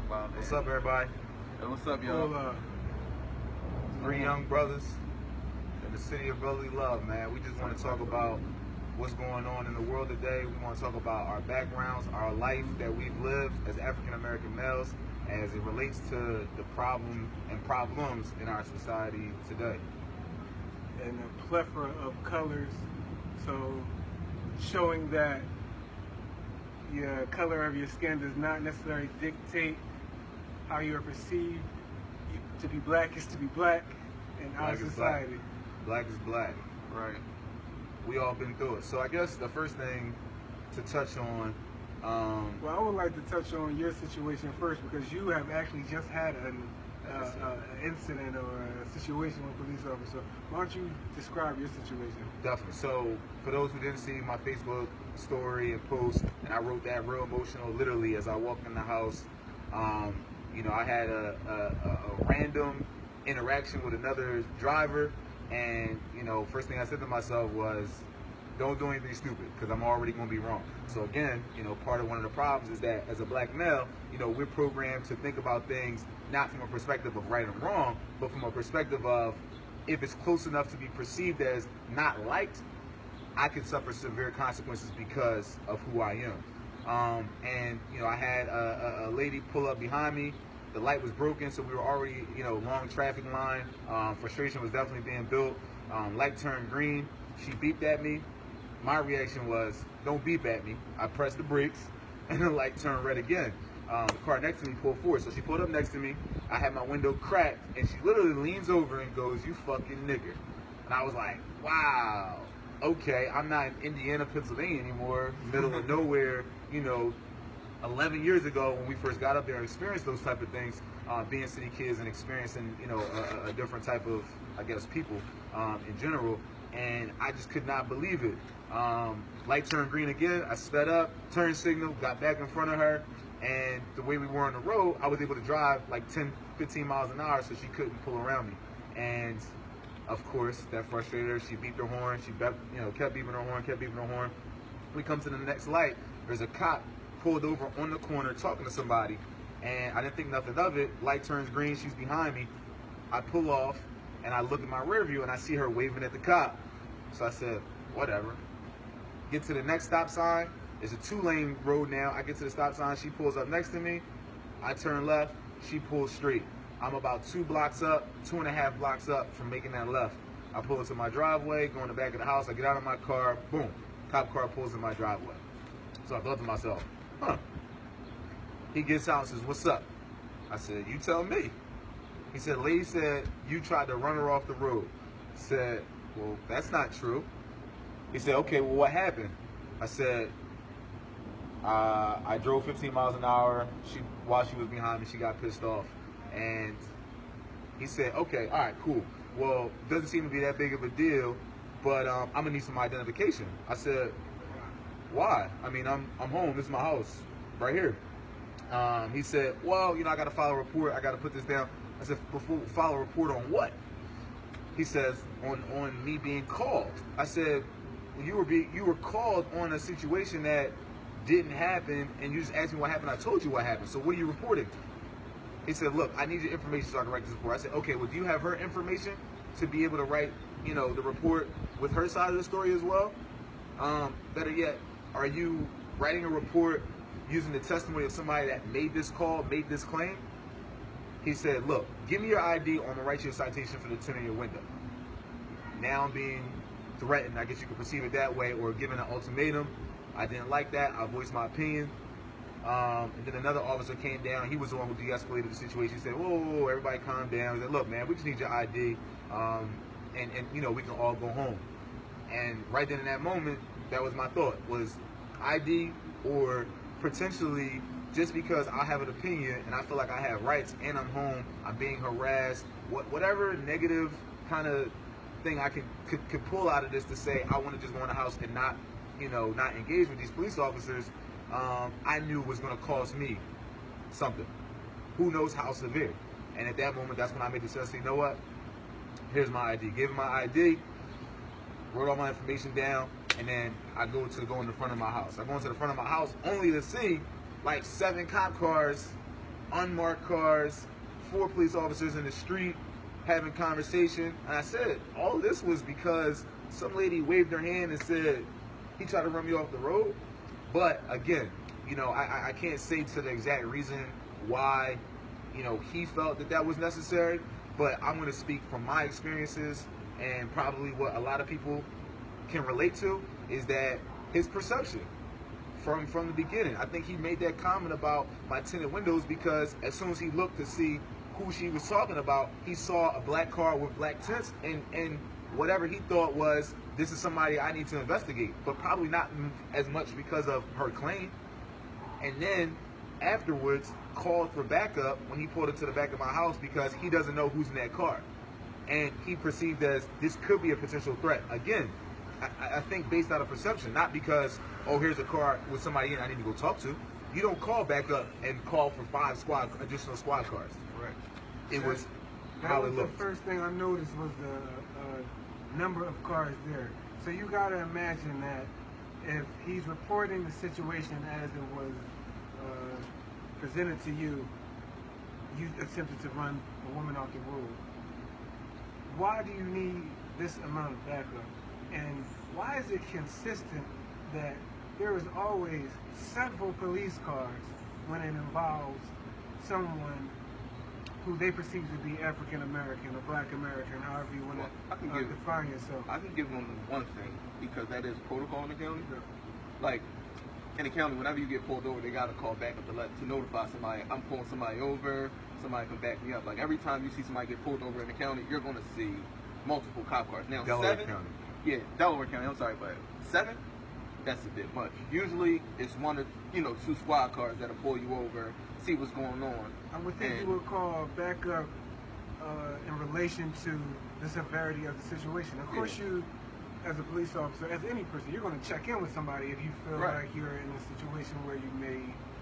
about, man. What's up, everybody? Hey, what's up, y'all? Three young brothers in the city of brotherly love, man. We just want to talk about what's going on in the world today. We want to talk about our backgrounds, our life that we've lived as African-American males as it relates to the problem and problems in our society today. And a plethora of colors, so showing that your color of your skin does not necessarily dictate how you are perceived. To be black is to be black in our society. Black is black, right? We all been through it. So I guess the first thing to touch on. Well, I would like to touch on your situation first because you have actually just had an incident or a situation with a police officer. Why don't you describe your situation? Definitely. So for those who didn't see my Facebook story and post, and I wrote that real emotional literally as I walked in the house. You know, I had a random interaction with another driver, and you know, first thing I said to myself was, don't do anything stupid because I'm already going to be wrong. So again, you know, part of one of the problems is that as a black male, you know, we're programmed to think about things not from a perspective of right and wrong, but from a perspective of if it's close enough to be perceived as not liked, I could suffer severe consequences because of who I am. And you know, I had a lady pull up behind me. The light was broken, so we were already, you know, long traffic line. Frustration was definitely being built. Light turned green. She beeped at me. My reaction was, don't beep at me. I pressed the brakes, and the light turned red again. The car next to me pulled forward, so she pulled up next to me. I had my window cracked, and she literally leans over and goes, "You fucking nigger." And I was like, wow, okay, I'm not in Indiana, Pennsylvania anymore, middle of nowhere, you know, 11 years ago when we first got up there and experienced those type of things, being city kids and experiencing, you know, a different type of, I guess, people in general. And I just could not believe it. Light turned green again. I sped up, turned signal, got back in front of her. And the way we were on the road, I was able to drive like 10, 15 miles an hour so she couldn't pull around me. And of course, that frustrated her. She beeped her horn. She kept beeping her horn. We come to the next light. There's a cop pulled over on the corner talking to somebody. And I didn't think nothing of it. Light turns green. She's behind me. I pull off. And I look at my rear view and I see her waving at the cop. So I said, whatever. Get to the next stop sign. It's a 2-lane road now. I get to the stop sign. She pulls up next to me. I turn left. She pulls straight. I'm about 2 blocks up, 2.5 blocks up from making that left. I pull into my driveway, go in the back of the house. I get out of my car. Boom. Cop car pulls in my driveway. So I thought to myself, huh. He gets out and says, what's up? I said, you tell me. He said, lady said, you tried to run her off the road. I said, well, that's not true. He said, okay, well, what happened? I said, I drove 15 miles an hour. While she was behind me, she got pissed off. And he said, okay, all right, cool. Well, doesn't seem to be that big of a deal, but I'm going to need some identification. I said, why? I mean, I'm home. This is my house right here. He said, well, you know, I got to file a report. I got to put this down. I said, file a report on what? He says, on me being called. I said, well, you were called on a situation that didn't happen, and you just asked me what happened. I told you what happened. So what are you reporting? He said, look, I need your information so I can write this report. I said, okay, well, do you have her information to be able to write, you know, the report with her side of the story as well? Better yet, are you writing a report using the testimony of somebody that made this call, made this claim? He said, look, give me your ID or I'm going to write you a citation for the tint in your window. Now I'm being threatened. I guess you could perceive it that way, or given an ultimatum. I didn't like that. I voiced my opinion. And then another officer came down. He was the one who de-escalated the situation. He said, whoa, everybody calm down. He said, look, man, we just need your ID. And you know, we can all go home. And right then in that moment, that was my thought, was ID or potentially just because I have an opinion and I feel like I have rights and I'm home, I'm being harassed, whatever negative kind of thing I could pull out of this to say I want to just go in the house and not, you know, not engage with these police officers, I knew was going to cost me something. Who knows how severe? And at that moment, that's when I made the decision, you know what? Here's my ID. Gave him my ID, wrote all my information down, and then I go in the front of my house. I go into the front of my house only to see like 7 cop cars unmarked cars, 4 police officers in the street having conversation. And I said, all this was because some lady waved her hand and said, he tried to run me off the road. But again, you know, I can't say to the exact reason why, you know, he felt that that was necessary, but I'm going to speak from my experiences, and probably what a lot of people can relate to is that his perception from the beginning. I think he made that comment about my tinted windows because as soon as he looked to see who she was talking about, he saw a black car with black tints, and whatever he thought was, this is somebody I need to investigate, but probably not as much because of her claim. And then afterwards called for backup when he pulled into the back of my house because he doesn't know who's in that car, and he perceived as this could be a potential threat. Again, I think based out of perception, not because, oh, here's a car with somebody in I need to go talk to. You don't call backup and call for 5 additional squad cars. Right. It was that how was it the looked. first thing I noticed was the number of cars there. So you got to imagine that if he's reporting the situation as it was presented to you, you attempted to run a woman off the road. Why do you need this amount of backup? And why is it consistent that there is always several police cars when it involves someone who they perceive to be African American or Black American, however you want to define yourself? I can give them one thing, because that is protocol in the county. Like, in the county, whenever you get pulled over, they got to call back up to notify somebody, I'm pulling somebody over, somebody can back me up. Like, every time you see somebody get pulled over in the county, you're going to see multiple cop cars. Now, Delaware 7, County. Yeah, Delaware County, I'm sorry, but 7, that's a bit much. Usually, it's 1 or 2 squad cars that'll pull you over, see what's going on. I would think you would call backup in relation to the severity of the situation. Of course, you, as a police officer, as any person, you're going to check in with somebody if you feel like you're in a situation where you may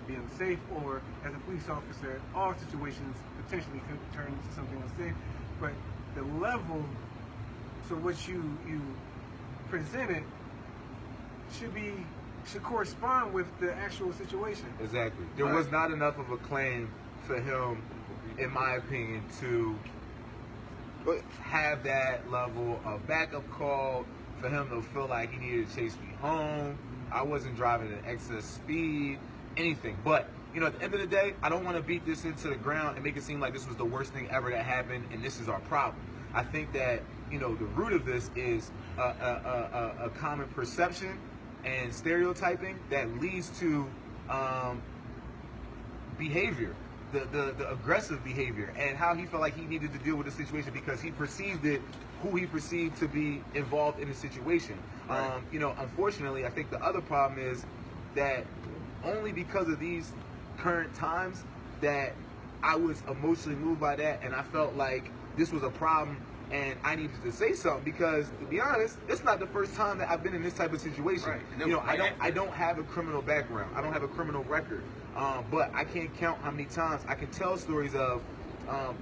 be unsafe, or as a police officer, all situations potentially could turn into something unsafe. But the level to which you presented should correspond with the actual situation. Exactly. There was not enough of a claim for him, in my opinion, to have that level of backup call, for him to feel like he needed to chase me home. I wasn't driving at excess speed, anything. But, you know, at the end of the day, I don't want to beat this into the ground and make it seem like this was the worst thing ever that happened and this is our problem. I think that, you know, the root of this is a common perception and stereotyping that leads to behavior, the aggressive behavior, and how he felt like he needed to deal with the situation because he perceived it, who he perceived to be involved in the situation. You know, unfortunately, I think the other problem is that only because of these current times that I was emotionally moved by that, and I felt like this was a problem and I needed to say something because, to be honest, it's not the first time that I've been in this type of situation. You know, I don't have a criminal background. I don't have a criminal record. But I can't count how many times I can tell stories of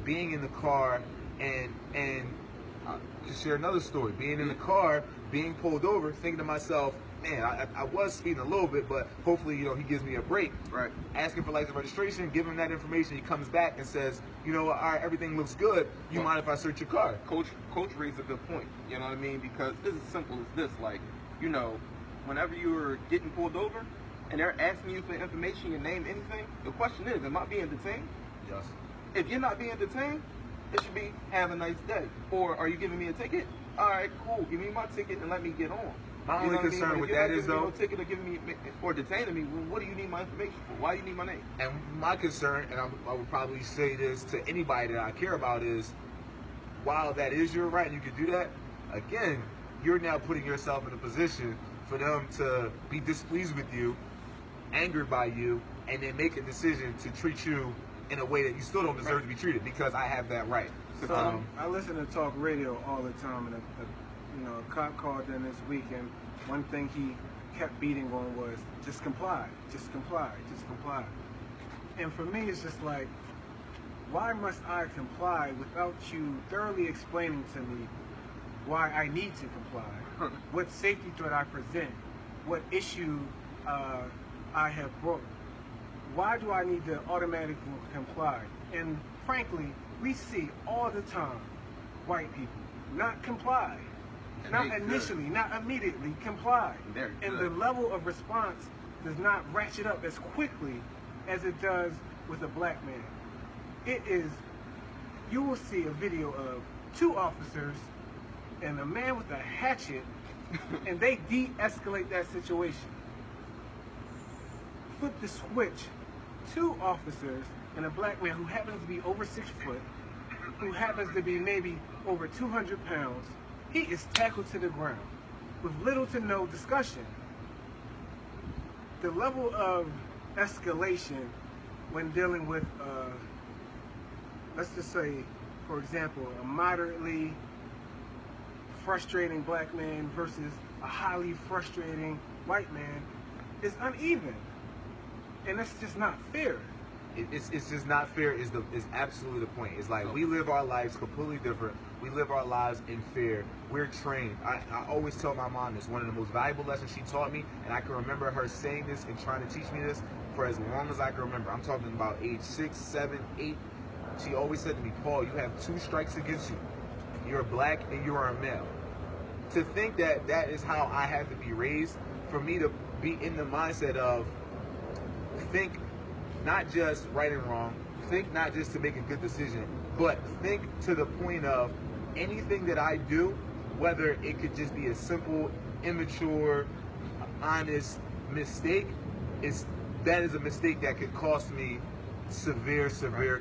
being in the car and just share another story. Being in the car, being pulled over, thinking to myself, man, I was speeding a little bit, but hopefully, you know, he gives me a break. Asking for license registration, give him that information. He comes back and says, you know what, all right, everything looks good. You mind if I search your car? Coach raised a good point. You know what I mean? Because it's as simple as this. Like, you know, whenever you're getting pulled over and they're asking you for information, your name, anything, the question is, am I being detained? Yes. If you're not being detained, it should be, have a nice day. Or are you giving me a ticket? All right, cool. Give me my ticket and let me get on. My only concern with that is, though, ticket or giving me or detaining me. Well, what do you need my information for? Why do you need my name? And my concern, and I would probably say this to anybody that I care about, is while that is your right and you can do that, again, you're now putting yourself in a position for them to be displeased with you, angered by you, and then make a decision to treat you in a way that you still don't deserve to be treated because I have that right. So I listen to talk radio all the time, and a cop called in this week, and one thing he kept beating on was just comply, just comply, just comply. And for me, it's just like, why must I comply without you thoroughly explaining to me why I need to comply? What safety threat I present? What issue I have brought? why do I need to automatically comply? And frankly, we see all the time white people not comply. And Not they initially, good. not immediately comply. They're And good. the level of response does not ratchet up as quickly as it does with a black man. It is, you will see a video of 2 officers and a man with a hatchet, and they de-escalate that situation. Flip the switch, 2 officers and a black man who happens to be over 6 foot, who happens to be maybe over 200 pounds, he is tackled to the ground with little to no discussion. The level of escalation when dealing with, let's just say, for example, a moderately frustrating black man versus a highly frustrating white man is uneven. And that's just not fair. It's just not fair is absolutely the point. It's like we live our lives completely different. We live our lives in fear. We're trained. I always tell my mom this, one of the most valuable lessons she taught me, and I can remember her saying this and trying to teach me this for as long as I can remember. I'm talking about age 6, 7, 8. She always said to me, Paul, you have 2 strikes against you. You're black and you are a male. To think that that is how I have to be raised, for me to be in the mindset of think not just right and wrong, think not just to make a good decision, but think to the point of anything that I do, whether it could just be a simple, immature, honest mistake, that is a mistake that could cost me severe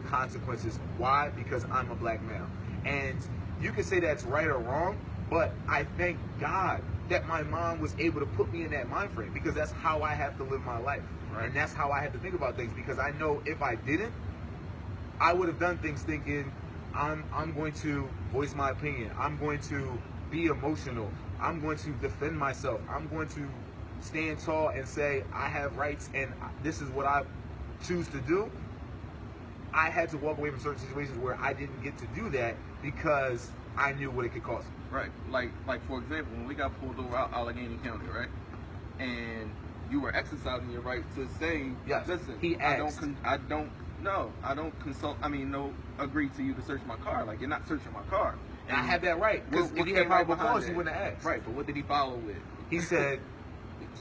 consequences. Why? Because I'm a black male. And you can say that's right or wrong, but I thank God that my mom was able to put me in that mind frame, because that's how I have to live my life. Right. And that's how I have to think about things, because I know if I didn't, I would have done things thinking I'm going to voice my opinion. I'm going to be emotional. I'm going to defend myself. I'm going to stand tall and say I have rights and this is what I choose to do. I had to walk away from certain situations where I didn't get to do that because I knew what it could cost me. Right. Like for example, when we got pulled over out Allegheny County, right? And you were exercising your right to say, yes, listen, he asked. I don't agree to you to search my car. Like, you're not searching my car. And I had that right, because if he had probable cause, he wouldn't have asked. Right, but what did he follow with? He said,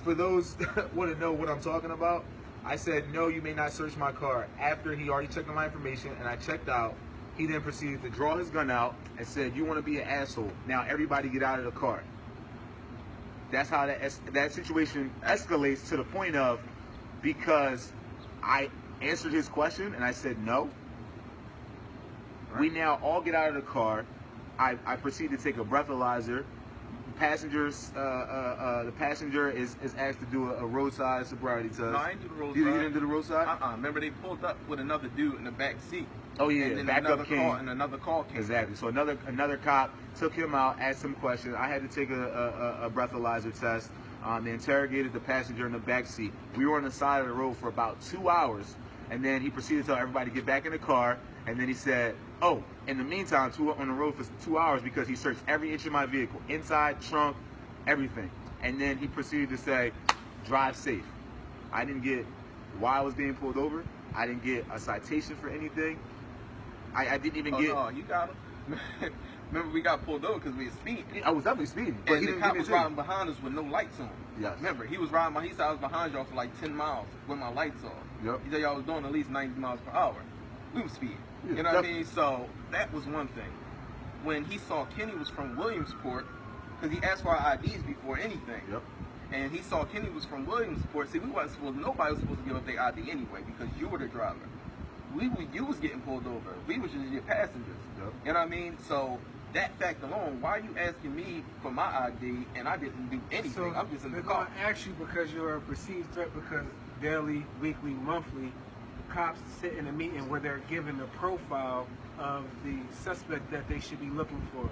for those that want to know what I'm talking about, I said, no, you may not search my car. After he already checked my information and I checked out, he then proceeded to draw his gun out and said, you want to be an asshole. Now everybody get out of the car. That's how that situation escalates to the point of, because I answered his question and I said no. Right. We now all get out of the car. I proceed to take a breathalyzer. The passenger is asked to do a roadside sobriety test. No, I didn't do the roadside. You didn't do the roadside? Remember, they pulled up with another dude in the back seat. Oh yeah, and then backup came. And another call came. Exactly. So another cop took him out, asked him questions. I had to take a breathalyzer test. They interrogated the passenger in the back seat. We were on the side of the road for about 2 hours, and then he proceeded to tell everybody to get back in the car. And then he said, "Oh, in the meantime, on the road for 2 hours," because he searched every inch of my vehicle, inside, trunk, everything. And then he proceeded to say, "Drive safe." I didn't get why I was being pulled over. I didn't get a citation for anything. I didn't even get. Oh, no, you got him. Remember, we got pulled over because we were speeding. I was definitely speeding, but and he the didn't cop give me was a ticket. riding behind us with no lights on. Yes. Remember, he was riding. He said I was behind y'all for like 10 miles with my lights off. Yep. He said y'all was doing at least 90 miles per hour. We were speeding. Yeah, you know what I mean? So that was one thing. When he saw Kenny was from Williamsport, because he asked for our IDs before anything. Yep. And he saw Kenny was from Williamsport. See, nobody was supposed to give up their ID anyway because you were the driver. You was getting pulled over. We was just your passengers. Yep. You know what I mean? So that fact alone, why are you asking me for my ID and I didn't do anything? So I'm just in the they're car. going to ask you because you're a perceived threat, because daily, weekly, monthly, cops sit in a meeting where they're given the profile of the suspect that they should be looking for.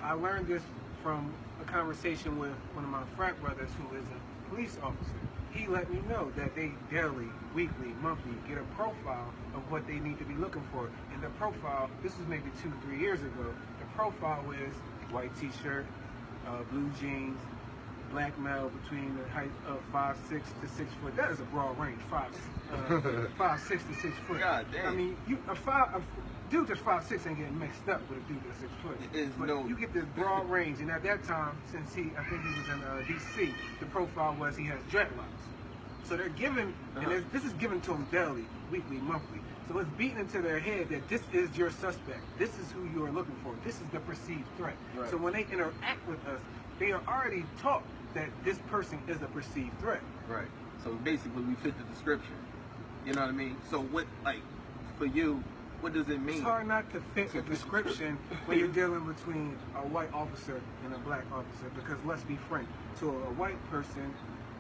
I learned this from a conversation with one of my frat brothers who is a police officer. He let me know that they daily, weekly, monthly get a profile of what they need to be looking for. And the profile, this was maybe 2-3 years ago, the profile is white t-shirt, blue jeans, black male between the height of 5'6" to 6 foot. That is a broad range. 5'6" to 6 foot. God damn. I mean, a dude that's 5'6" ain't getting mixed up with a dude that's 6 foot. It is but no. you get this broad range, and at that time, since I think he was in DC, the profile was he has dreadlocks. So they're giving, and this is given to them daily, weekly, monthly. So it's beaten into their head that this is your suspect. This is who you are looking for. This is the perceived threat. Right. So when they interact with us, they are already taught that this person is a perceived threat. Right. So basically, we fit the description. You know what I mean? So what, like, for you, what does it mean? It's hard not to fit a description when you're dealing between a white officer and a black officer, because let's be frank, to a white person,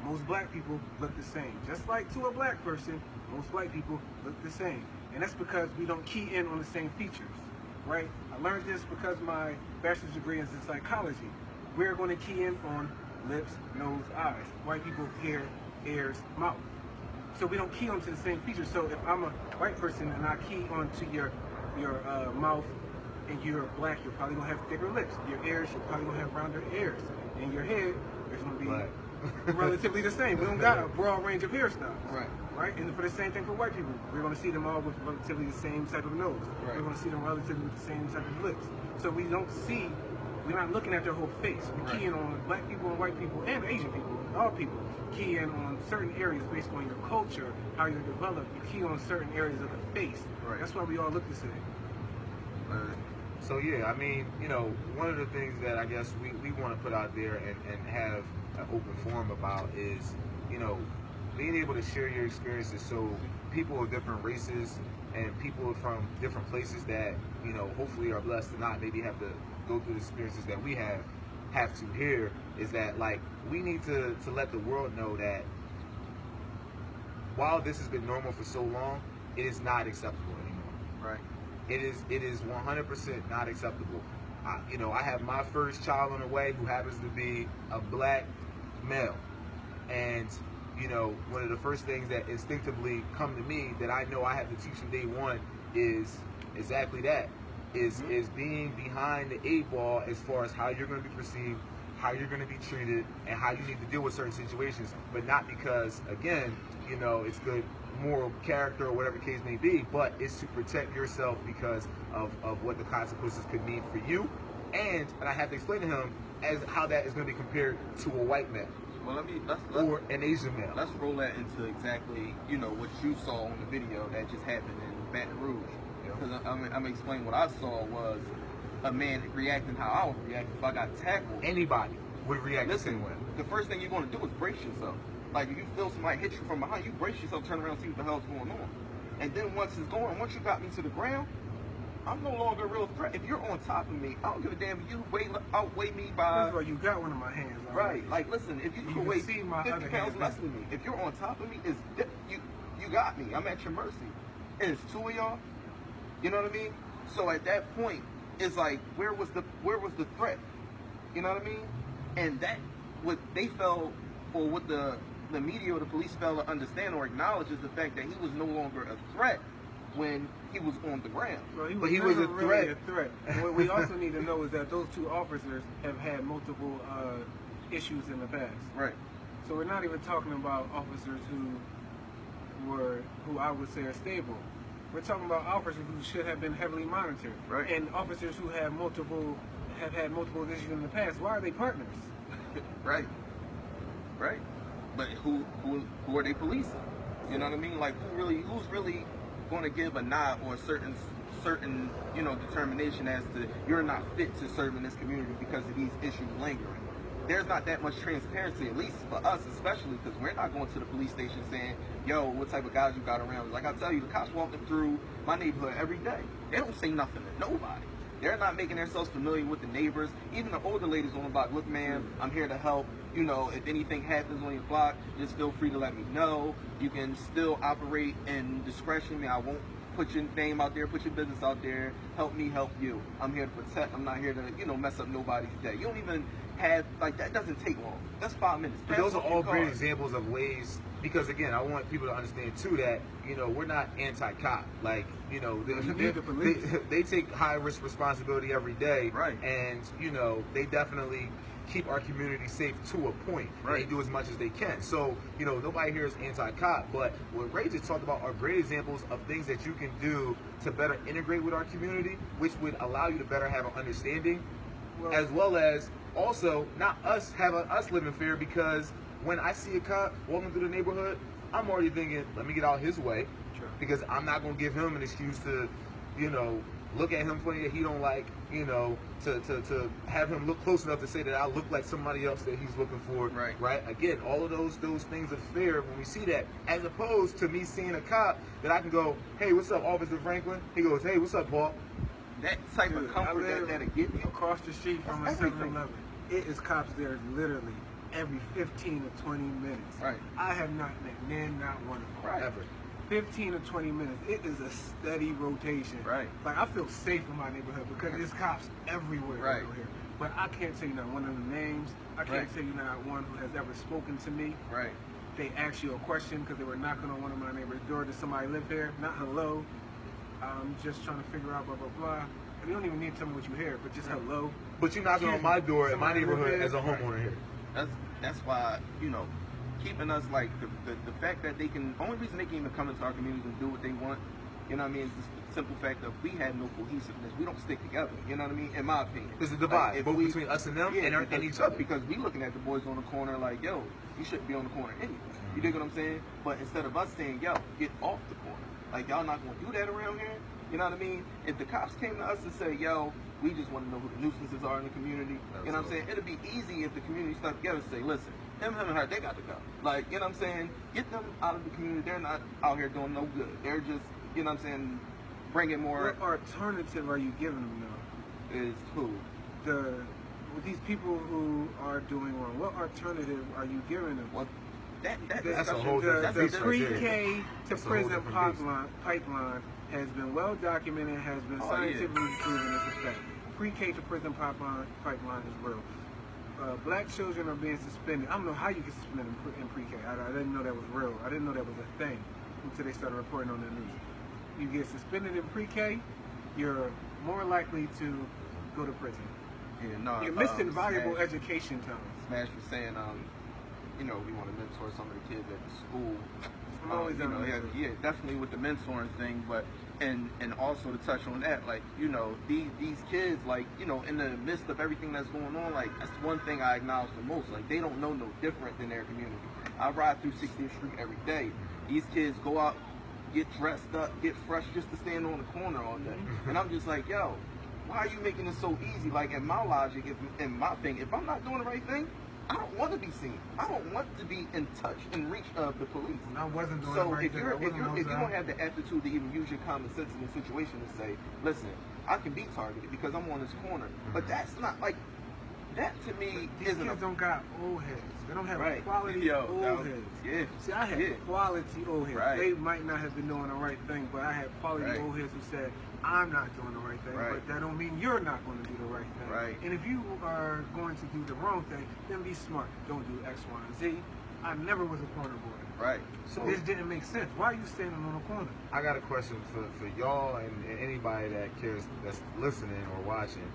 most black people look the same. Just like to a black person, most white people look the same. And that's because we don't key in on the same features, right? I learned this because my bachelor's degree is in psychology. We're going to key in on lips, nose, eyes. White people, hair, ears, mouth. So we don't key onto the same features. So if I'm a white person and I key onto your mouth, and you're black, you're probably going to have thicker lips. Your ears, you're probably going to have rounder ears. And your head, there's going to be Black. relatively the same. We don't got a broad range of hairstyles. Right. Right? And for the same thing for white people. We're going to see them all with relatively the same type of nose. Right. We're going to see them relatively with the same type of lips. So we don't see, we're not looking at their whole face. We're keying on black people and white people and Asian people, all people. Key in on certain areas based on your culture, how you're developed. You key on certain areas of the face. Right. That's why we all look the same. So yeah, I mean, you know, one of the things that I guess we want to put out there and have an open forum about is, you know, being able to share your experiences so people of different races and people from different places that, you know, hopefully are blessed to not maybe have to go through the experiences that we have to hear, is that, like, we need to let the world know that while this has been normal for so long, it is not acceptable anymore. Right. It is 100% not acceptable. You know, I have my first child on the way who happens to be a black male. And, you know, one of the first things that instinctively come to me that I know I have to teach from day one is exactly that. Is being behind the 8 ball as far as how you're going to be perceived, how you're going to be treated, and how you need to deal with certain situations. But not because, again, you know, it's good moral character or whatever the case may be, but it's to protect yourself because of what the consequences could mean for you. And I have to explain to him as how that is going to be compared to a white man. Well, let's or an Asian male. Let's roll that into exactly, you know, what you saw on the video that just happened in Baton Rouge. Because I'm gonna explain what I saw was a man reacting how I would react if I got tackled. Anybody would react the Listen, same way. the first thing you're going to do is brace yourself. Like, if you feel somebody hit you from behind, you brace yourself, turn around, see what the hell's going on. And then once you got me to the ground, I'm no longer a real threat. If you're on top of me, I don't give a damn if you outweigh me by... First of all, you got one of my hands. Right. Like, listen, if you can weigh 50 pounds less than me, if you're on top of me, you got me. I'm at your mercy. And it's 2 of y'all. You know what I mean? So at that point, it's like, where was the threat? You know what I mean? And that, what they felt, or what the media or the police failed to understand or acknowledge, is the fact that he was no longer a threat when he was on the ground. Well, but he was a threat. Really a threat. And what we also need to know is that those 2 officers have had multiple issues in the past. Right. So we're not even talking about officers who I would say are stable. We're talking about officers who should have been heavily monitored. Right. And officers who have had multiple issues in the past. Why are they partners? Right. Right. But who are they policing? You know what I mean? Like, who's really going to give a nod or a certain you know, determination as to you're not fit to serve in this community because of these issues lingering? There's not that much transparency, at least for us especially, because we're not going to the police station saying, yo, what type of guys you got around? Like I tell you, the cops walking through my neighborhood every day. They don't say nothing to nobody. They're not making themselves familiar with the neighbors. Even the older ladies on the block, look, man, I'm here to help. You know, if anything happens on your block, just feel free to let me know. You can still operate in discretion. I won't put your name out there, put your business out there. Help me help you. I'm here to protect. I'm not here to, you know, mess up nobody's day. You don't even have, like, that doesn't take long. That's 5 minutes. But those are all great examples of ways, because again, I want people to understand too that, you know, we're not anti-cop. Like, you know, they take high risk responsibility every day. Right. And, you know, they definitely keep our community safe to a point. Right. And they do as much as they can. So, you know, nobody here is anti-cop, but what Ray just talked about are great examples of things that you can do to better integrate with our community, which would allow you to better have an understanding, as well as also not us having us live in fear, because when I see a cop walking through the neighborhood, I'm already thinking, let me get out his way, because I'm not going to give him an excuse to, you know, look at him funny that he don't like, you know, to have him look close enough to say that I look like somebody else that he's looking for. Right. Again, all of those things are fair when we see that, as opposed to me seeing a cop that I can go, hey, what's up, Officer Franklin? He goes, hey, what's up, Paul? That type of comfort that'll give you across the street from a 7-Eleven. It is cops there literally every 15 to 20 minutes. Right. I have not met not one of them. Right. Ever. 15 to 20 minutes. It is a steady rotation. Right. Like, I feel safe in my neighborhood because there's cops everywhere over here. But I can't tell you not one of the names. I can't tell you not one who has ever spoken to me. Right. They asked you a question because they were knocking on one of my neighbor's door. Does somebody live here? Not hello. I'm just trying to figure out blah, blah, blah. And you don't even need to tell me what you hear, but just hello. But you're knocking on my door in my neighborhood as a homeowner here. That's why, you know, keeping us, like, the fact that they can, only reason they can even come into our communities and do what they want, you know what I mean, is the simple fact that we have no cohesiveness. We don't stick together, you know what I mean, in my opinion. There's a divide, like, both between us and them, and each other. Because we looking at the boys on the corner like, yo, you shouldn't be on the corner anyway. You dig what I'm saying? But instead of us saying, yo, get off the corner, like, y'all not going to do that around here, you know what I mean? If the cops came to us and say, yo, we just want to know who the nuisances are in the community, you know what I'm saying? It'd be easy if the community stuck together and say, listen, him and her, they got to go. Like, you know what I'm saying? Get them out of the community. They're not out here doing no good. They're just, you know what I'm saying, bringing more. What alternative are you giving them, though? Is who? These people who are doing wrong, what alternative are you giving them? Well, that's a whole different The pre-K to prison pipeline has been well documented, has been scientifically proven as a fact. Pre-K to prison pipeline is real. Black children are being suspended. I don't know how you get suspended in pre-K. I didn't know that was real. I didn't know that was a thing until they started reporting on the news. You get suspended in pre-K, you're more likely to go to prison. Yeah, no, you're missing valuable education time. Smash was saying, you know, we want to mentor some of the kids at the school. I'm always you know, yeah, definitely with the mentoring thing, but and also to touch on that, like, you know, these kids, like, you know, in the midst of everything that's going on, like, that's one thing I acknowledge the most. Like, they don't know no different than their community. I ride through 60th Street every day. These kids go out, get dressed up, get fresh just to stand on the corner all day, and I'm just like, yo, why are you making it so easy? Like, in my logic, in my thing, if I'm not doing the right thing, I don't want to be seen. I don't want to be in touch and reach of the police. And I wasn't doing so the right if you don't have the aptitude to even use your common sense in the situation to say, listen, I can be targeted because I'm on this corner, but that's not like that to me. These kids don't got old heads. They don't have quality old heads. Yeah. See, I had quality old heads. Right. They might not have been doing the right thing, but I had quality old heads who said, I'm not doing the right thing, but that don't mean you're not going to do the right thing. Right. And if you are going to do the wrong thing, then be smart. Don't do X, Y, and Z. I never was a corner boy. Right. So this didn't make sense. Why are you standing on the corner? I got a question for y'all and anybody that cares, that's listening or watching.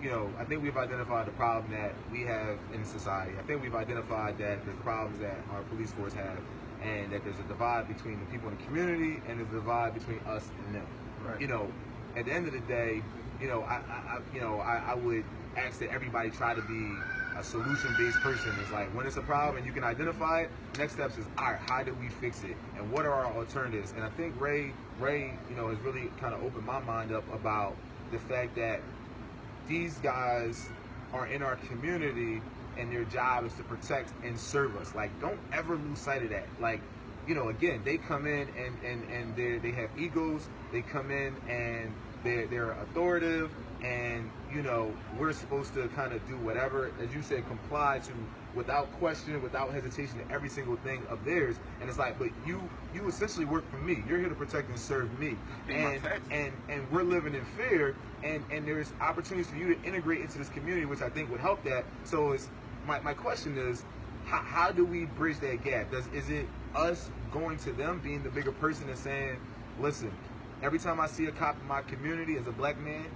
You know, I think we've identified the problem that we have in society. I think we've identified that there's problems that our police force have, and that there's a divide between the people in the community, and there's a divide between us and them. Right. You know, at the end of the day, you know, I would ask that everybody try to be a solution-based person. It's like, when it's a problem and you can identify it, next steps is, all right, how do we fix it, and what are our alternatives? And I think Ray, you know, has really kind of opened my mind up about the fact that these guys are in our community and their job is to protect and serve us. Like, don't ever lose sight of that. Like, you know, again, they come in and they have egos. They come in and they're authoritative, and, you know, we're supposed to kind of do whatever, as you said, comply to, without question, without hesitation, to every single thing of theirs. And it's like, but you essentially work for me. You're here to protect and serve me. And we're living in fear, and there's opportunities for you to integrate into this community, which I think would help that. So it's my question is, how do we bridge that gap? Is it us going to them, being the bigger person and saying, listen, every time I see a cop in my community as a black man,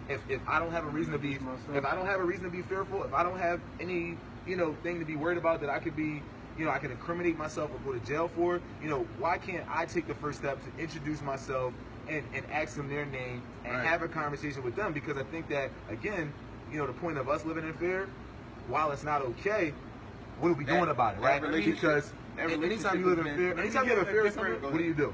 if I don't have a reason to be, if I don't have a reason to be fearful, if I don't have any, thing to be worried about that I could be, I can incriminate myself or go to jail for, why can't I take the first step to introduce myself and ask them their name and have a conversation with them? Because I think that, again, the point of us living in fear, while it's not okay, what are we doing about it, right? Because anytime you live in fear, what do?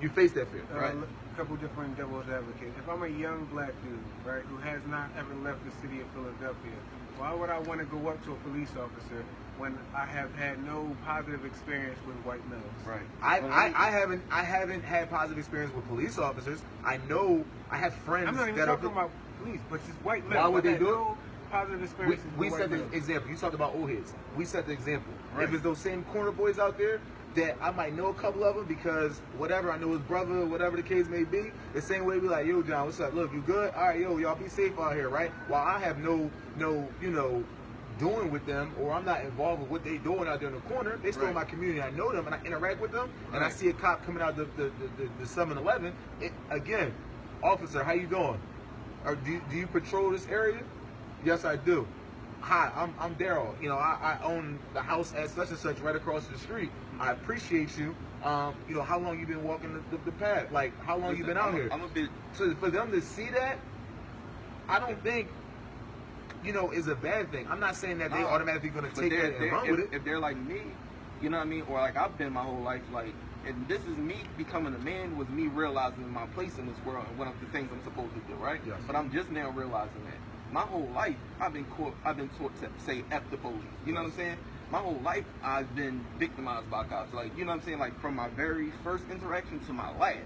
You face that fear, right? A couple different devil's advocates. If I'm a young black dude, right, who has not ever left the city of Philadelphia, why would I want to go up to a police officer when I have had no positive experience with white males? Right. I haven't had positive experience with police officers. I know I have friends. I'm not even talking about police, but just white males. Why would they do it? No positive experiences. We set the example. You talked about old heads. We set the example. Right. If it's those same corner boys out there, that I might know a couple of them because whatever, I know his brother, whatever the case may be, the same way we like, yo, John, what's up? Look, you good? All right, yo, y'all be safe out here, right? While I have no, doing with them, or I'm not involved with what they doing out there in the corner, they still in my community, I know them, and I interact with them, and I see a cop coming out the 7-Eleven, again, officer, how you doing? Or do you patrol this area? Yes, I do. Hi, I'm Daryl. I own the house at such and such right across the street. I appreciate you. How long you been walking the path? Like, how long you been out here? So for them to see that, I don't think, is a bad thing. I'm not saying that they automatically going to take that and run with it. If they're like me, you know what I mean? Or like I've been my whole life, like, and this is me becoming a man, was me realizing my place in this world and one of the things I'm supposed to do, right? Yes. But I'm just now realizing that. My whole life, I've been taught to say F the police. You know what I'm saying? My whole life, I've been victimized by cops. Like, you know what I'm saying? Like, from my very first interaction to my last.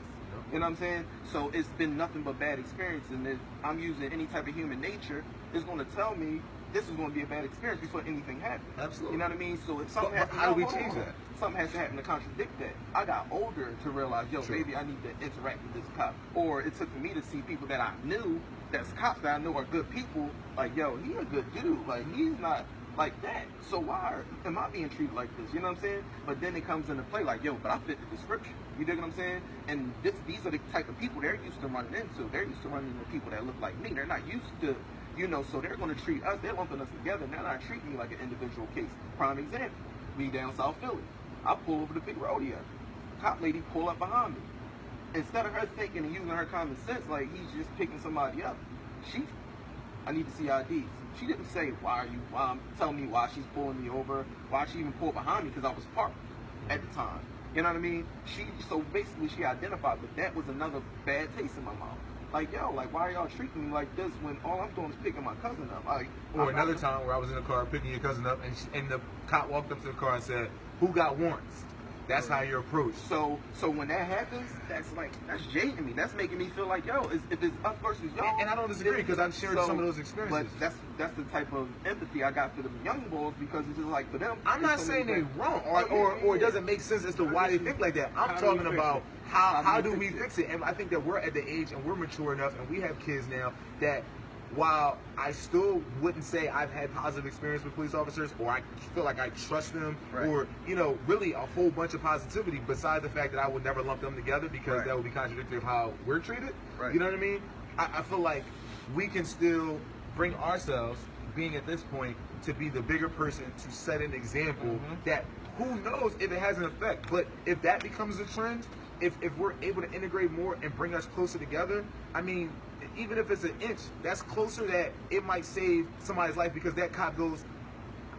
You know what I'm saying? So it's been nothing but bad experience. And if I'm using any type of human nature, it's going to tell me this is going to be a bad experience before anything happens. Absolutely. You know what I mean? So if something has to how do we change that? Something has to happen to contradict that. I got older to realize, maybe I need to interact with this cop. Or it took for me to see people that I knew, that's cops that I know are good people, like, yo, he a good dude. Like, he's not like that. So why am I being treated like this? You know what I'm saying? But then it comes into play like, yo, but I fit the description. You dig what I'm saying? And these are the type of people they're used to running into. They're used to running into people that look like me. They're not used to, so they're going to treat us, they're lumping us together. They're not treating me like an individual case. Prime example, we down South Philly. I pull over the big rodeo. Cop lady pull up behind me. Instead of her thinking and using her common sense, like he's just picking somebody up, I need to see IDs. She didn't say, tell me why she's pulling me over, why she even pulled behind me, because I was parked at the time. You know what I mean? So basically she identified, but that was another bad taste in my mouth. Like, yo, like, why are y'all treating me like this when all I'm doing is picking my cousin up? Like, or another time where I was in the car picking your cousin up, and the cop walked up to the car and said, "Who got warrants?" That's how you're approached. So when that happens, that's jading me. That's making me feel like, yo, if it's us versus y'all. And I don't disagree because I've shared some of those experiences. But that's the type of empathy I got for the young boys, because it's just like for them. I'm not saying they're wrong or it doesn't make sense as to why they think like that. I'm talking about how do we fix it? And I think that we're at the age and we're mature enough and we have kids now that, while I still wouldn't say I've had positive experience with police officers, or I feel like I trust them, or, really a whole bunch of positivity, besides the fact that I would never lump them together because that would be contradictory of how we're treated. You know what I mean? I feel like we can still bring ourselves, being at this point, to be the bigger person, to set an example that who knows if it has an effect. But if that becomes a trend, if we're able to integrate more and bring us closer together, I mean, even if it's an inch, that's closer that it might save somebody's life, because that cop goes,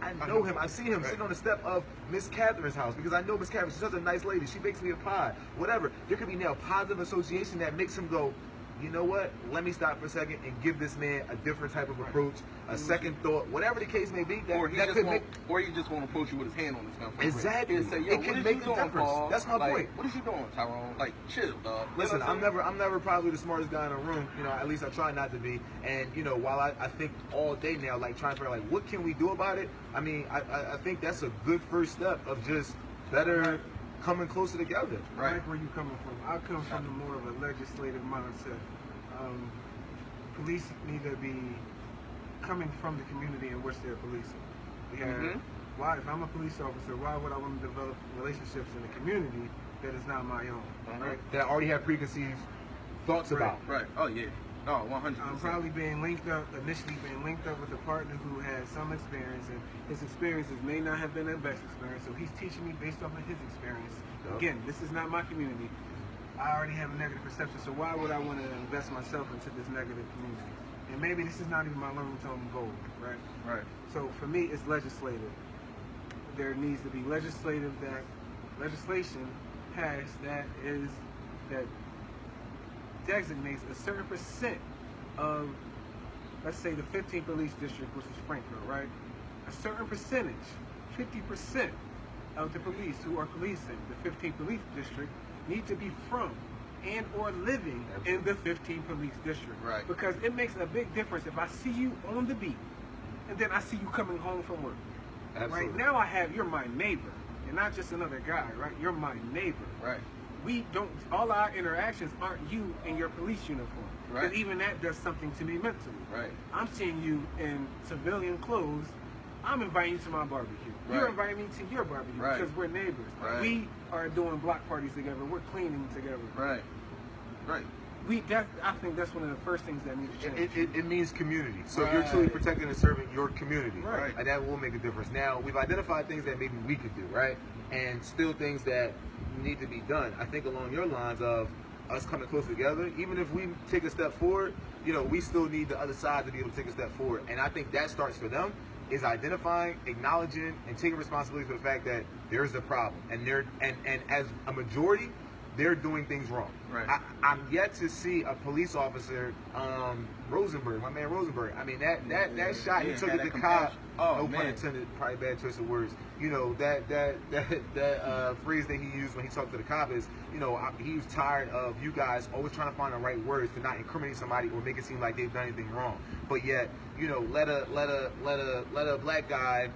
I know him, I see him sitting on the step of Miss Catherine's house, because I know Miss Catherine, she's such a nice lady, she bakes me a pie, whatever. There could be now positive association that makes him go, you know what, let me stop for a second and give this man a different type of approach, a second thought, whatever the case may be. Or he just won't approach you with his hand on his gun. Exactly. It can make a difference. That's my point. What is you doing, Tyrone? Like, chill, dog. Listen, I'm never probably the smartest guy in the room. At least I try not to be. And while I think all day now, like trying to figure out, like, what can we do about it? I mean, I think that's a good first step of just better coming closer together. I like where you coming from. I come from the more of a legislative mindset. Police need to be coming from the community in which they're policing. Why, if I'm a police officer, why would I want to develop relationships in a community that is not my own? That I already have preconceived thoughts about. Oh yeah. Oh, 100%. I'm probably initially being linked up with a partner who has some experience, and his experiences may not have been the best experience, so he's teaching me based off of his experience. Yep. Again, this is not my community. I already have a negative perception, so why would I want to invest myself into this negative community? And maybe this is not even my long-term goal, right? Right. So for me, it's legislative. There needs to be legislation passed that designates a certain percent of, let's say, the 15th police district, which is Frankfurt, right? A certain percentage, 50% of the police who are policing the 15th police district need to be from and or living in the 15th police district. Right. Because it makes a big difference if I see you on the beat and then I see you coming home from work. Absolutely. Right now you're my neighbor. You're not just another guy, right? You're my neighbor. Right. All our interactions aren't you in your police uniform. Right. Because even that does something to me mentally. Right. I'm seeing you in civilian clothes. I'm inviting you to my barbecue. Right. You're inviting me to your barbecue Right. because we're neighbors. Right. We are doing block parties together. We're cleaning together. Right. Right. I think that's one of the first things that needs to change. It means community. So Right. you're truly protecting and serving your community. Right. And that will make a difference. Now, we've identified things that maybe we could do, right? And still things that need to be done. I think along your lines of us coming close together, even if we take a step forward, we still need the other side to be able to take a step forward. And I think that starts for them is identifying, acknowledging, and taking responsibility for the fact that there's a problem. And and as a majority, they're doing things wrong. Right. I'm yet to see a police officer, Rosenberg, my man Rosenberg. I mean that shot he took at the cop. Oh, no man. pun intended. Probably bad choice of words. That phrase that he used when he talked to the cop is, he was tired of you guys always trying to find the right words to not incriminate somebody or make it seem like they've done anything wrong. But yet, let a black guy,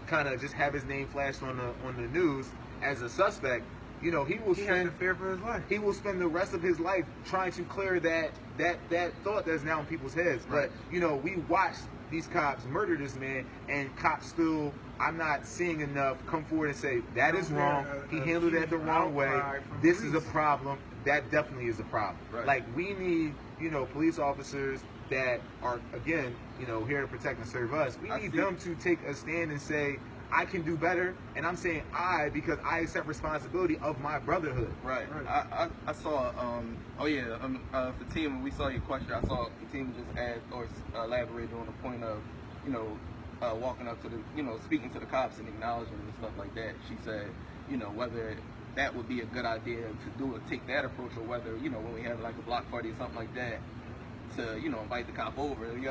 kind of just have his name flashed on the news as a suspect. He will has to fear for his life. He will spend the rest of his life trying to clear that thought that's now in people's heads. Right. But we watched these cops murder this man, and cops still, I'm not seeing enough come forward and say that is wrong. He handled that the wrong way. This is a problem. That definitely is a problem. Right. Like we need, police officers that are again, here to protect and serve us. We need them to take a stand and say, I can do better, and I'm saying because I accept responsibility of my brotherhood. Right. I saw, Fatima, we saw your question. I saw Fatima just add or elaborated on the point of, walking up to the, speaking to the cops and acknowledging them and stuff like that. She said, whether that would be a good idea to take that approach, or whether, when we have like a block party or something like that, to invite the cop over. We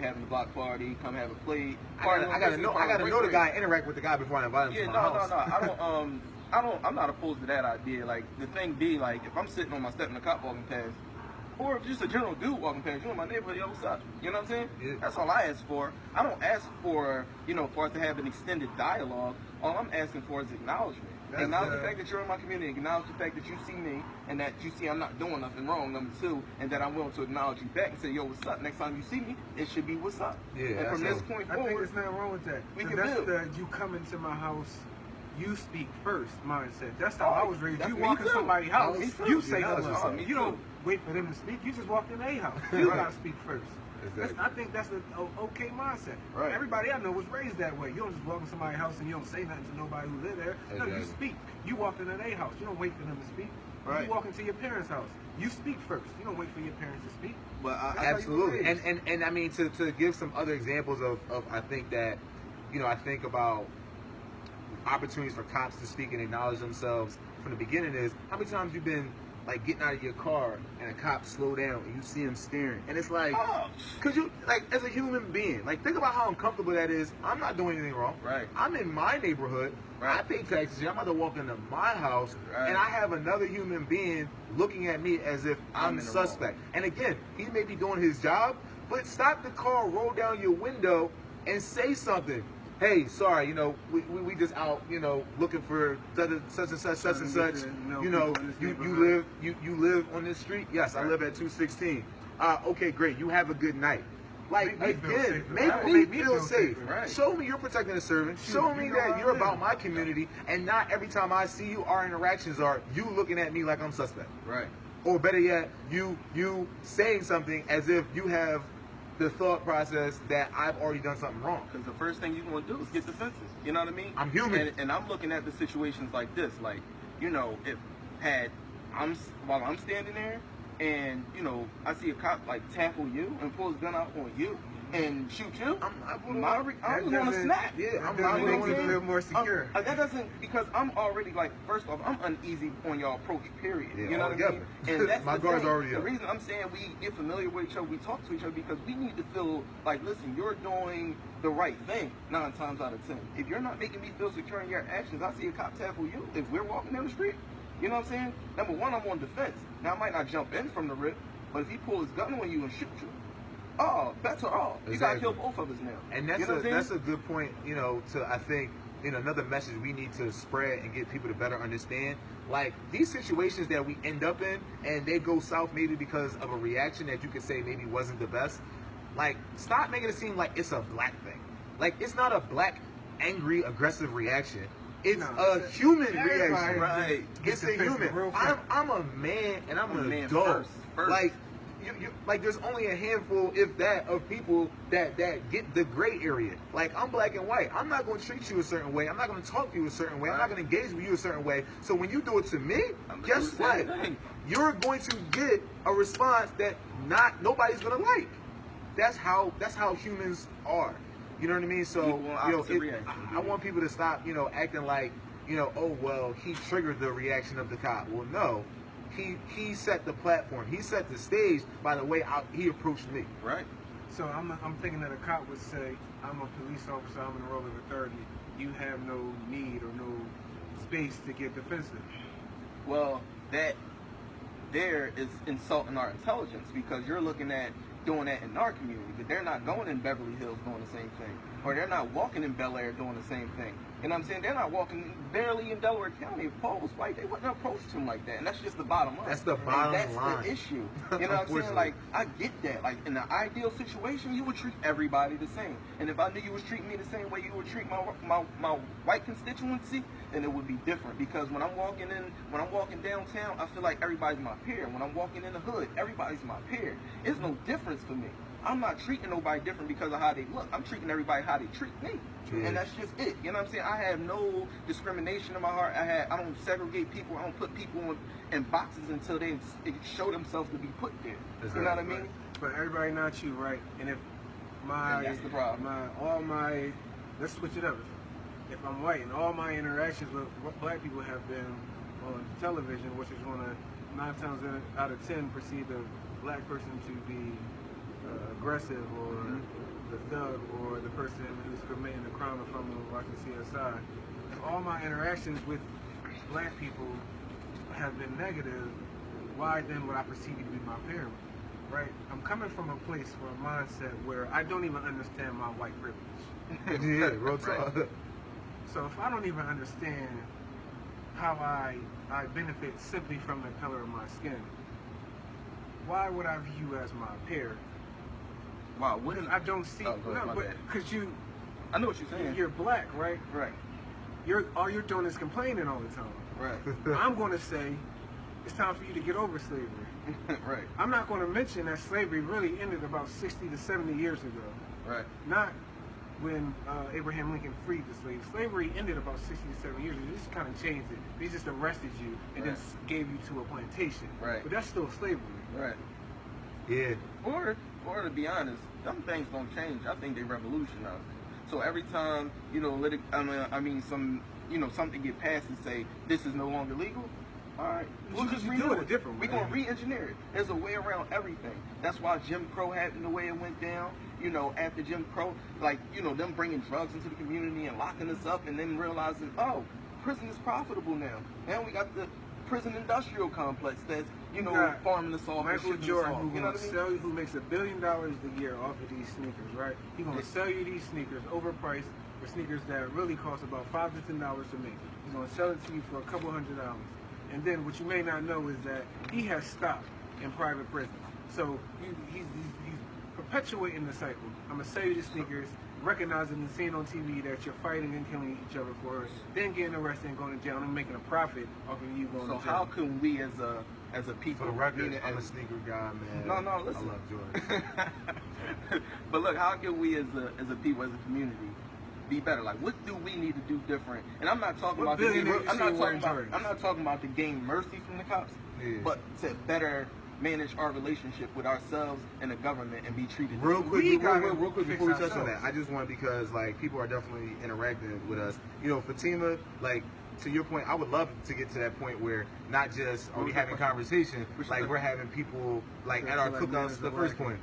having a block party, come have a plate. I gotta know the guy, interact with the guy before I invite him to my house. I'm not opposed to that idea. Like the thing be like, if I'm sitting on my step and the cop walking past, or if just a general dude walking past, you in my neighborhood, yo, what's up? You know what I'm saying? Yeah. That's all I ask for. I don't ask for for us to have an extended dialogue. All I'm asking for is acknowledgement. Acknowledge the fact that you're in my community. Acknowledge the fact that you see me and that you see I'm not doing nothing wrong. Number two, and that I'm willing to acknowledge you back and say, yo, what's up? Next time you see me, it should be what's up. Yeah, and from this point forward, I think there's nothing wrong with that. We can that's build. you come into my house, you speak first mindset. That's how I was raised. You me walk in too. somebody's house, Me too. you say You know, hello. me You don't too. wait for them to speak. You just walk in their house. You gotta speak first. Exactly. I think that's an okay mindset. Right. Everybody I know was raised that way. You don't just walk in somebody's house and you don't say nothing to nobody who live there. No, you Exactly. speak. You walk into their house. You don't wait for them to speak. Right. You walk into your parents' house. You speak first. You don't wait for your parents to speak. But That's how you Absolutely. raised. And I mean to give some other examples of I think that, I think about opportunities for cops to speak and acknowledge themselves from the beginning is how many times you've been like getting out of your car and a cop slow down and you see him staring and it's like, cause you like as a human being, like think about how uncomfortable that is. I'm not doing anything wrong. Right. I'm in my neighborhood. Right. I pay taxes here. I'm about to walk into my house Right. and I have another human being looking at me as if I'm in the suspect. And again, he may be doing his job, but stop the car, roll down your window, and say something. Hey, sorry, we just out, looking for such and such. You live on this street? Yes, I live at 216. Okay, great. You have a good night. Like Make me feel again, safer. make me feel safe. Right. Show me you're protecting and serving. Show me you know that where I you're live. about my community, and not every time I see you, our interactions are you looking at me like I'm suspect. Right. or better yet, you saying something as if you have the thought process that I've already done something wrong. Because the first thing you're going to do is get defensive. You know what I mean? I'm human. And I'm looking at the situations like this. Like, you know, while I'm standing there and, you know, I see a cop, like, tackle you and pull his gun out on you and shoot you, I'm going to snap. Yeah, I'm going to make make it a little more secure. That doesn't, because I'm already, like, first off, I'm uneasy on your approach, period. Yeah, you know what I mean? And that's my the guard's thing. already The up. reason I'm saying we get familiar with each other, we talk to each other, because we need to feel like, listen, you're doing the right thing 9 times out of 10. If you're not making me feel secure in your actions, I see a cop tackle you. If we're walking down the street, you know what I'm saying? Number one, I'm on defense. Now, I might not jump in from the rip, but if he pulls his gun on you and shoot you, oh, better off. You gotta kill both of us now. And that's that's a good point, you know, to I think, you know, another message we need to spread and get people to better understand. Like, these situations that we end up in and they go south maybe because of a reaction that you could say maybe wasn't the best. Like, stop making it seem like it's a black thing. Like, it's not a black, angry, aggressive reaction. It's a human reaction. Right. It's a human. I'm a man and I'm an adult. First. Like, like there's only a handful, if that, of people that get the gray area. Like, I'm black and white. I'm not going to treat you a certain way. I'm not going to talk to you a certain way. I'm not going to engage with you a certain way. So when you do it to me, guess what? You're going to get a response that nobody's going to like. That's how humans are. You know what I mean? So, you know, I want people to stop, you know, acting like, you know, oh, well, he triggered the reaction of the cop. Well, no. He set the platform. He set the stage by the way he approached me. Right. So I'm thinking that a cop would say, I'm a police officer, I'm in the role of authority. You have no need or no space to get defensive. Well, that there is insulting our intelligence, because you're looking at doing that in our community, but they're not going in Beverly Hills doing the same thing. Or they're not walking in Bel Air doing the same thing. You know what I'm saying? They're not walking barely in Delaware County. If Paul was white, they wouldn't have approached him like that. And that's just the bottom line. That's the bottom line. That's the issue. You know what I'm saying? Like, I get that. Like, in the ideal situation, you would treat everybody the same. And if I knew you was treating me the same way you would treat my white constituency, then it would be different. Because when I'm walking downtown, I feel like everybody's my peer. When I'm walking in the hood, everybody's my peer. It's no difference for me. I'm not treating nobody different because of how they look. I'm treating everybody how they treat me. Yeah. And that's just it. You know what I'm saying? I have no discrimination in my heart. I don't segregate people. I don't put people in boxes until they show themselves to be put there. You know what I mean? But everybody not you, right? And if that's the problem. Let's switch it up. If I'm white and all my interactions with black people have been on television, which is going to 9 times out of 10 perceive a black person to be aggressive or the thug or the person who's committing the crime if I'm watching CSI. If all my interactions with black people have been negative, why then would I perceive you to be my parent? Right? I'm coming from a place or a mindset where I don't even understand my white privilege. Yeah, real talk. Right? So if I don't even understand how I benefit simply from the color of my skin, why would I view you as my peer? Wow, because I don't see because you. I know what you're saying. You're black, right? Right. All you're doing is complaining all the time. Right. I'm going to say it's time for you to get over slavery. Right. I'm not going to mention that slavery really ended about 60 to 70 years ago. Right. Not when Abraham Lincoln freed the slaves. Slavery ended about 60 to 70 years ago. They just kind of changed it. They just arrested you and then gave you to a plantation. Right. But that's still slavery. Right. Yeah. Or to be honest, some things don't change. I think they revolutionize. So every time, you know, something get passed and say this is no longer legal, all right, we'll just redo it a different way. We're gonna re-engineer it. There's a way around everything. That's why Jim Crow happened the way it went down. You know, after Jim Crow, like, you know, them bringing drugs into the community and locking us up, and then realizing, oh, prison is profitable now. Now we got the prison industrial complex that's, you know, farming us off. Michael Jordan, who makes $1 billion a year off of these sneakers, right? He's gonna sell you these sneakers overpriced for sneakers that really cost about $5 to $10 to make. He's gonna sell it to you for a couple $100. And then what you may not know is that he has stock in private prison. So he's perpetuating the cycle. I'm gonna sell you the sneakers, recognizing and seeing on TV that you're fighting and killing each other for it, then getting arrested and going to jail and making a profit off of you going to jail. So how can we as as a people. For the record, meaning I'm a as- sneaker guy, man. No, listen. I love Jordan. But look, how can we as a people, as a community, be better? Like, what do we need to do different? And I'm not talking What about the billionaire you I'm see not talking wearing about Jordans? I'm not talking about to gain mercy from the cops, Yeah. but to better manage our relationship with ourselves and the government and be treated Real quick, We gotta real quick fix before we touch on ourselves. that, I just want, because like people are definitely interacting with us. You know, Fatima, like to your point, I would love to get to that point where not just are we having conversation, like we're having people like at our cookouts. The first point,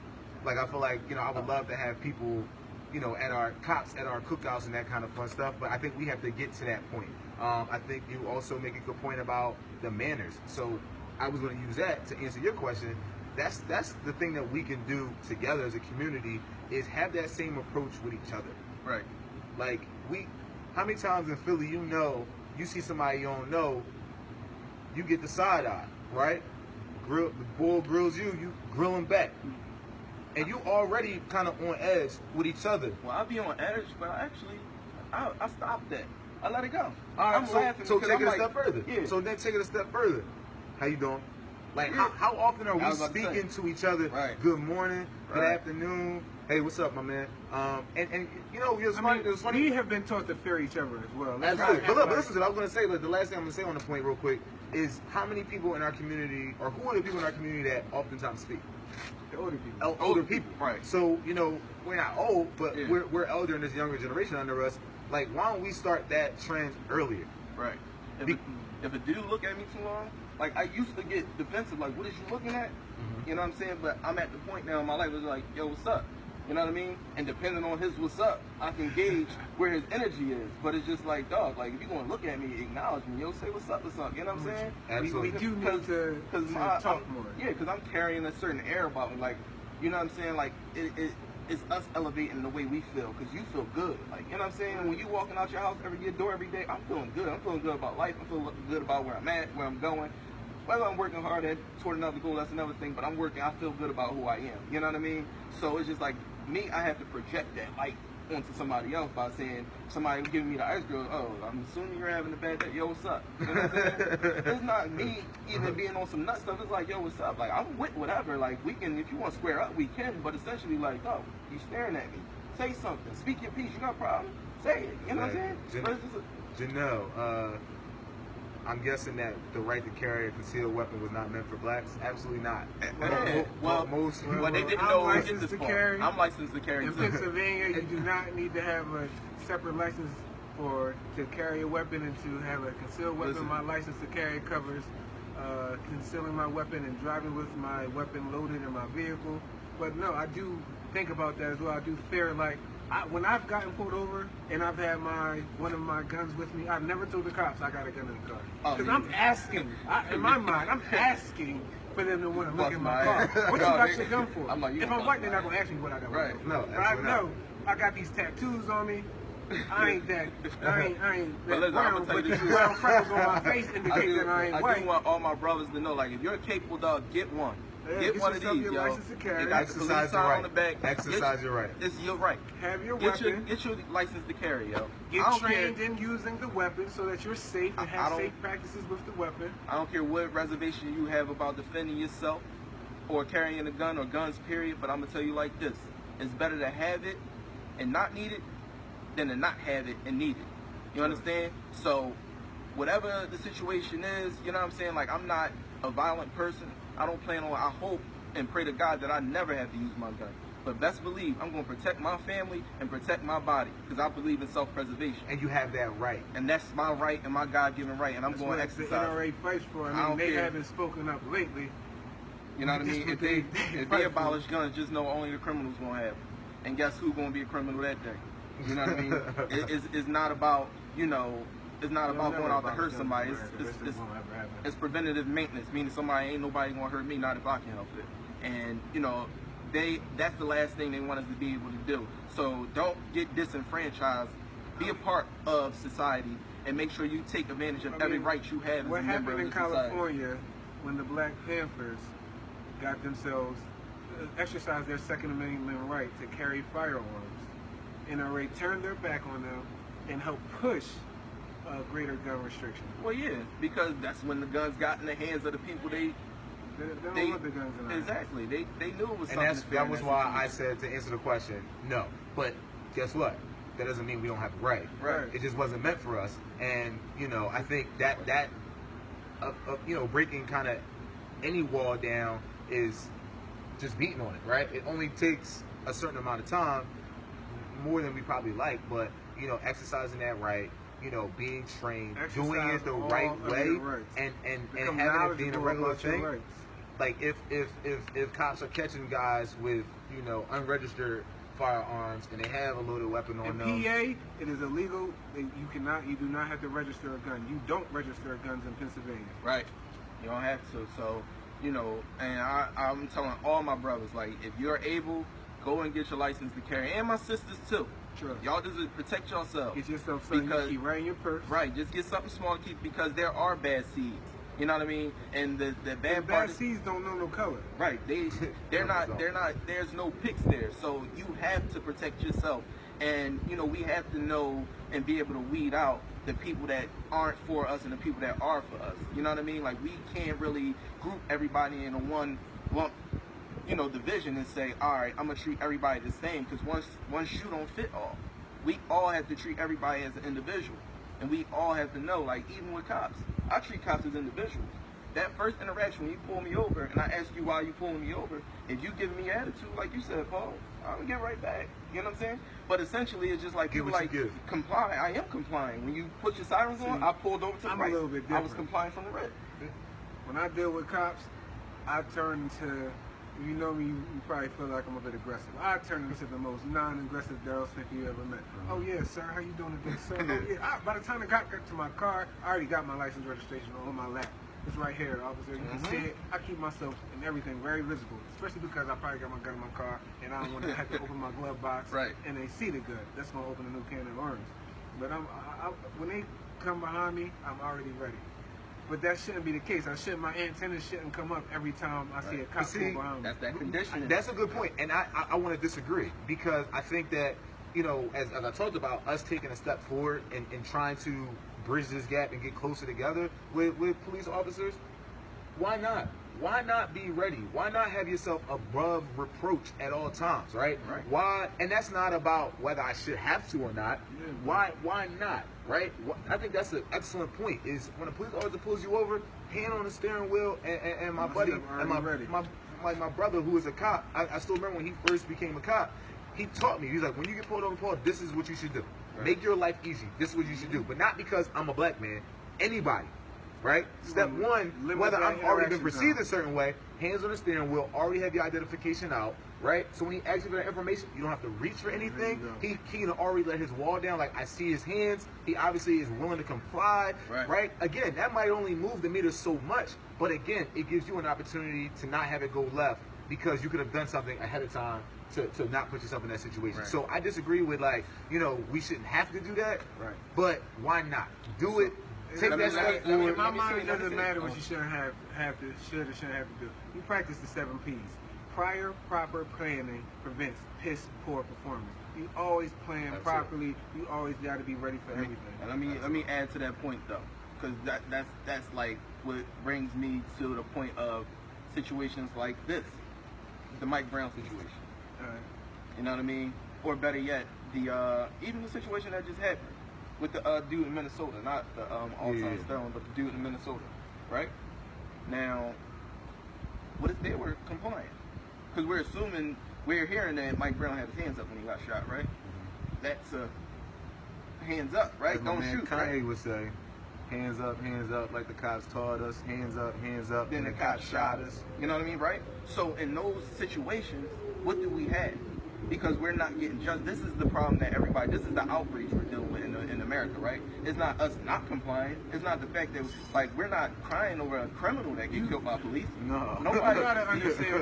like I feel like, you know, I would love to have people, you know, at our cops, at our cookouts and that kind of fun stuff. But I think we have to get to that point. I think you also make a good point about the manners. So I was going to use that to answer your question. That's the thing that we can do together as a community, is have that same approach with each other. right. Like how many times in Philly, you know, you see somebody you don't know, you get the side eye, right? The bull grills you, you grill him back. And you already kind of on edge with each other. Well, I'll be on edge, but I stopped that. I let it go. All right, I'm laughing so because take I'm it a like, step further. Yeah. So then take it a step further. How you doing? Like, Yeah. how often are I we was about to speaking say. to each other? Right. Good morning, good Right. afternoon. Hey, what's up, my man? And you know, it was I funny. mean, It was funny. we have been taught to fear each other as well. Let's Absolutely. not But look, act listen to it. I was going to say, like, the last thing I'm going to say on the point real quick is how many people in our community, or who are the people in our community that oftentimes speak? the older people. Older people. Right. So, you know, we're not old, but Yeah. we're elder in this younger generation under us. Like, why don't we start that trend earlier? Right. Be- If a dude look at me too long, like I used to get defensive, like, what is you looking at? You know what I'm saying? But I'm at the point now in my life where it's like, yo, what's up? You know what I mean? And depending on his what's up, I can gauge where his energy is. But it's just like, dog, like if you're gonna look at me, acknowledge me, yo, say what's up. You know what I'm saying? Absolutely. We do need to talk more. Yeah, because I'm carrying a certain air about me. Like, you know what I'm saying? Like, it's us elevating the way we feel, because you feel good. Like, you know what I'm saying? When you walking out your house, your door every day, I'm feeling good. I'm feeling good about life. I'm feeling good about where I'm at, where I'm going. Whether I'm working hard toward another goal, that's another thing. But I'm working, I feel good about who I am. You know what I mean? So it's just like, me, I have to project that light onto somebody else by saying, somebody giving me the ice girl, oh, I'm assuming you're having a bad day, yo, what's up? You know what I'm saying? It's not me even being on some nut stuff. It's like, yo, what's up? Like, I'm with whatever. Like, we can, if you want to square up, we can. But essentially, like, oh, you staring at me. Say something. Speak your piece. You got a problem? Say it. You know what I'm saying? But it's just Janelle, I'm guessing that the right to carry a concealed weapon was not meant for blacks. Absolutely not. Well, they didn't I'm know we licensed get this to far. carry. I'm licensed to carry In too. Pennsylvania, you do not need to have a separate license to carry a weapon and to have a concealed weapon. Listen. My license to carry covers concealing my weapon and driving with my weapon loaded in my vehicle. But no, I do think about that as well. I do fear, like, when I've gotten pulled over and I've had one of my guns with me, I've never told the cops I got a gun in the car. Oh, Because yeah. I'm asking, in my mind, I'm asking for them to want to look Bust in my my car. ass. What you No, got they- your gun for? I'm like, you If gonna I'm white, bust they're my not going to ask me what I got. Right. No, But I absolutely not. know I got these tattoos on me. I ain't that But listen, brown, I'ma tell but you the these truth. brown freckles on my face indicate that I ain't I white. do want all my brothers to know, like, if you're capable, dog, get one. Yeah, Get get one of yourself these, your yo. license to carry. You got the police Exercise your sign right. on the back. Exercise your right. It's your right. Have your Get weapon. your license to carry, yo. Get I don't trained care. in using the weapon so that you're safe and I have don't- safe practices with the weapon. I don't care what reservation you have about defending yourself or carrying a gun or guns, period, but I'm going to tell you like this. It's better to have it and not need it than to not have it and need it. You understand? So, whatever the situation is, you know what I'm saying? Like, I'm not a violent person. I don't plan on, I hope and pray to God that I never have to use my gun. But best believe I'm going to protect my family and protect my body, because I believe in self-preservation. And you have that right. And that's my right and my God-given right, and I'm That's going to what the exercise. NRA fights for. I I mean, don't they care. haven't spoken up lately. You know what I That's mean? what If they fight if they for. abolish guns, just know only the criminals gonna have them. And guess who's gonna be a criminal that day? You know what I mean? It's not about, you know, it's not about going out to hurt somebody. It's preventative maintenance, meaning somebody ain't nobody gonna hurt me, not if I can help it. And you know, that's the last thing they want us to be able to do. So don't get disenfranchised. Be a part of society and make sure you take advantage of every right you have as What a member happened of in the society. California when the Black Panthers got themselves exercised their Second Amendment right to carry firearms, NRA turned their back on them and helped push greater gun restrictions. Well, yeah, because that's when the guns got in the hands of the people they They don't want the guns in our hands. Exactly. They knew it was And something. that was why I said, to answer the question, no. But guess what? That doesn't mean we don't have the right. Right. It just wasn't meant for us. And I think that breaking kind of any wall down is just beating on it, right? It only takes a certain amount of time, more than we probably like, but exercising that right, being trained, doing it the right way, and having it being a regular thing. Like if cops are catching guys with unregistered firearms and they have a loaded weapon on them. In PA, it is illegal. You do not have to register a gun. You don't register guns in Pennsylvania. Right. You don't have to. So, and I'm telling all my brothers, like, if you're able, go and get your license to carry, and my sisters too. Sure. Y'all just protect yourselves. Get yourself something you keep right in your purse. Right. Just get something small to keep, because there are bad seeds. You know what I mean? And the bad seeds don't know no color. Right. They're not. There's no picks there. So you have to protect yourself, and we have to know and be able to weed out the people that aren't for us and the people that are for us. You know what I mean? Like, we can't really group everybody into one lump, division and say, all right, I'm gonna treat everybody the same, because one shoe don't fit all. We all have to treat everybody as an individual, and we all have to know, like, even with cops, I treat cops as individuals. That first interaction, when you pull me over and I ask you why you pulling me over, if you give me attitude, like you said, Paul, I'm gonna get right back. You know what I'm saying? But essentially, it's just like people like comply. I am complying. When you put your sirens on, I pulled over to the right. A little bit different. I was complying from the red. When I deal with cops, I turn into, you know me, you probably feel like I'm a bit aggressive. I turn into the most non-aggressive Daryl Smith you ever met. Oh yeah, sir, how you doing today, sir? Oh, yeah. By the time the cop got to my car, I already got my license registration on my lap. It's right here, officer. You can see it. I keep myself and everything very visible, especially because I probably got my gun in my car and I don't want to have to open my glove box. Right. And they see the gun. That's gonna open a new can of worms. But when they come behind me, I'm already ready. But that shouldn't be the case. My antennas shouldn't come up every time I see a cop go behind me. That's that conditioning. That's a good point, and I want to disagree, because I think that as I talked about, us taking a step forward and trying to bridge this gap and get closer together with police officers. Why not? Why not be ready? Why not have yourself above reproach at all times, right? Right. Why? And that's not about whether I should have to or not. Yeah, why not? Right? I think that's an excellent point. Is when a police officer pulls you over, hand on the steering wheel, and my buddy and my brother, who is a cop, I still remember when he first became a cop. He taught me. He's like, when you get pulled over, Paul, this is what you should do. Right. Make your life easy. This is what you should do. But not because I'm a black man. Anybody. Right? Step one, whether I'm already been perceived a certain way, hands on the steering wheel, already have your identification out, right? So when he asks you for that information, you don't have to reach for anything. He can already let his wall down. Like, I see his hands. He obviously is willing to comply, right? Again, that might only move the meter so much, but again, it gives you an opportunity to not have it go left, because you could have done something ahead of time to not put yourself in that situation. Right. So I disagree with, like, we shouldn't have to do that, but why not? Do it. Take that step forward. In my mind, it doesn't matter what you should or shouldn't have to do. You practice the 7 Ps. Prior, proper planning prevents piss poor performance. You always plan properly. You always got to be ready for everything. And let me add to that point, though, because that's like what brings me to the point of situations like this, the Mike Brown situation. You know what I mean? Or better yet, even the situation that just happened with the dude in Minnesota, not the all-time Sterling, but the dude in Minnesota, right? Now, what if they were compliant? Because we're hearing that Mike Brown had his hands up when he got shot, right? That's hands up, right? As Don't shoot. Kanye would say, hands up, like the cops taught us. Hands up, then the cops shot us. You know what I mean, right? So in those situations, what do we have? Because we're not getting judged. This is the problem that this is the outrage we're dealing with in America, right? It's not us not complying. It's not the fact that, like, we're not crying over a criminal that get killed by police. No. Nobody.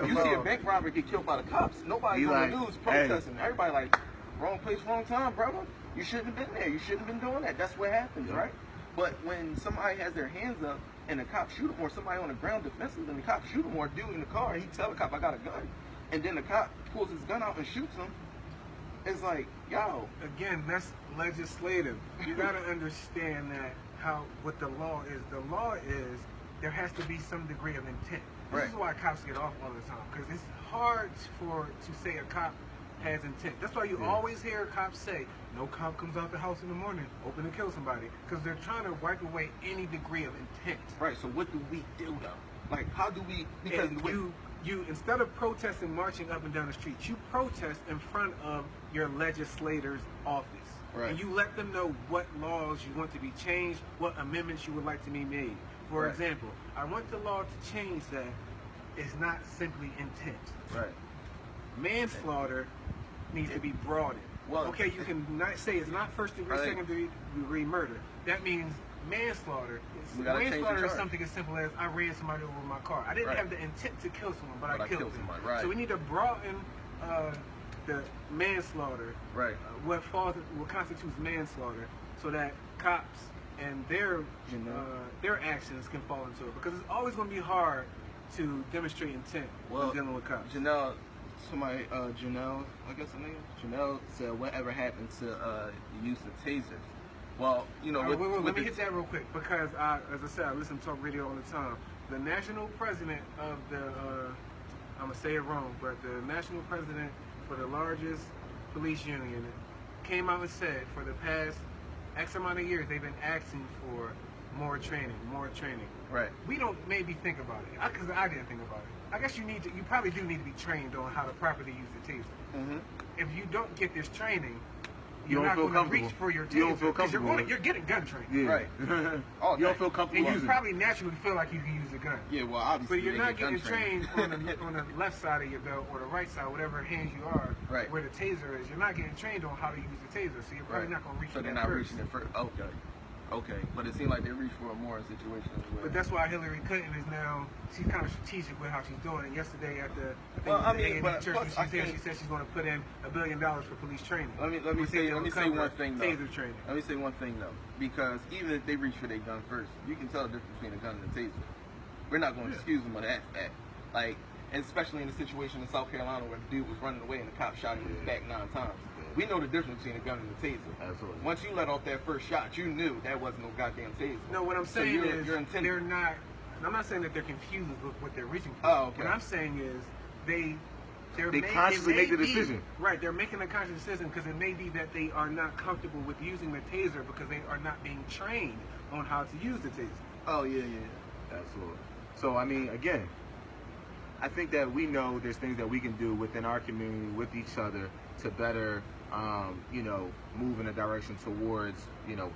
You see a bank robber get killed by the cops. Nobody's on the news protesting. Everybody like, wrong place, wrong time, brother. You shouldn't have been there. You shouldn't have been doing that. That's what happens, right? But when somebody has their hands up and the cop shoot them, or somebody on the ground defensive and the cop shoot them, or a dude in the car and he tell the cop, I got a gun, and then the cop pulls his gun out and shoots him, it's like, yo. Again, that's legislative. You got to understand that what the law is. The law is there has to be some degree of intent. This is why cops get off all the time, because it's hard to say a cop has intent. That's why you always hear cops say, no cop comes out the house in the morning hoping to kill somebody, because they're trying to wipe away any degree of intent. Right. So what do we do though? Like, how do we? Because you instead of protesting, marching up and down the streets, you protest in front of your legislator's office. Right. And you let them know what laws you want to be changed, what amendments you would like to be made. For example, I want the law to change that it's not simply intent. Right. Manslaughter needs to be broadened. Well, okay, you can not say it's not first degree, second degree murder. That means manslaughter. Manslaughter is something as simple as I ran somebody over with my car. I didn't have the intent to kill someone, but I killed them. Right. So we need to broaden the manslaughter. Right. What constitutes manslaughter, so that cops and their actions can fall into it, because it's always going to be hard to demonstrate intent when dealing with cops. Janelle, I guess her name. Janelle said, "Whatever happened to the use of tasers?" Well, you know, let me hit that real quick, because as I said, I listen to talk radio all the time. The national president of the, I'm gonna say it wrong, but the national president for the largest police union came out and said, for the past X amount of years, they've been asking for more training. Right. We don't maybe think about it, because I didn't think about it. I guess you probably do need to be trained on how to properly use the taser. Mm-hmm. If you don't get this training, you you're not going to reach for your taser. You don't feel comfortable. You're getting gun trained. Yeah. Right. You don't feel comfortable. And you probably naturally feel like you can use a gun. Yeah, well, obviously. But you're not getting trained on the left side of your belt or the right side, whatever hand you are, where the taser is. You're not getting trained on how to use the taser, so you're probably not going to reach for that first. So they're not reaching it first. Okay, but it seems like they reach for it more in situations where... But that's why Hillary Clinton is now, she's kind of strategic with how she's doing it. Yesterday at the, church, she said she's going to put in $1 billion for police training. Let me say one thing though. Taser training. Let me say one thing though, because even if they reach for their gun first, you can tell the difference between a gun and a taser. We're not going to excuse them of that fact. Like, and especially in the situation in South Carolina where the dude was running away and the cop shot him in his back 9 times. We know the difference between a gun and a taser. Absolutely. Once you let off that first shot, you knew that wasn't no goddamn taser. No, what I'm saying is they're not. I'm not saying that they're confused with what they're reaching for. Oh, okay. What I'm saying is they consciously make the decision. Right, they're making a conscious decision because it may be that they are not comfortable with using the taser because they are not being trained on how to use the taser. Oh yeah. Absolutely. So I mean, again, I think that we know there's things that we can do within our community with each other to better, move in a direction towards,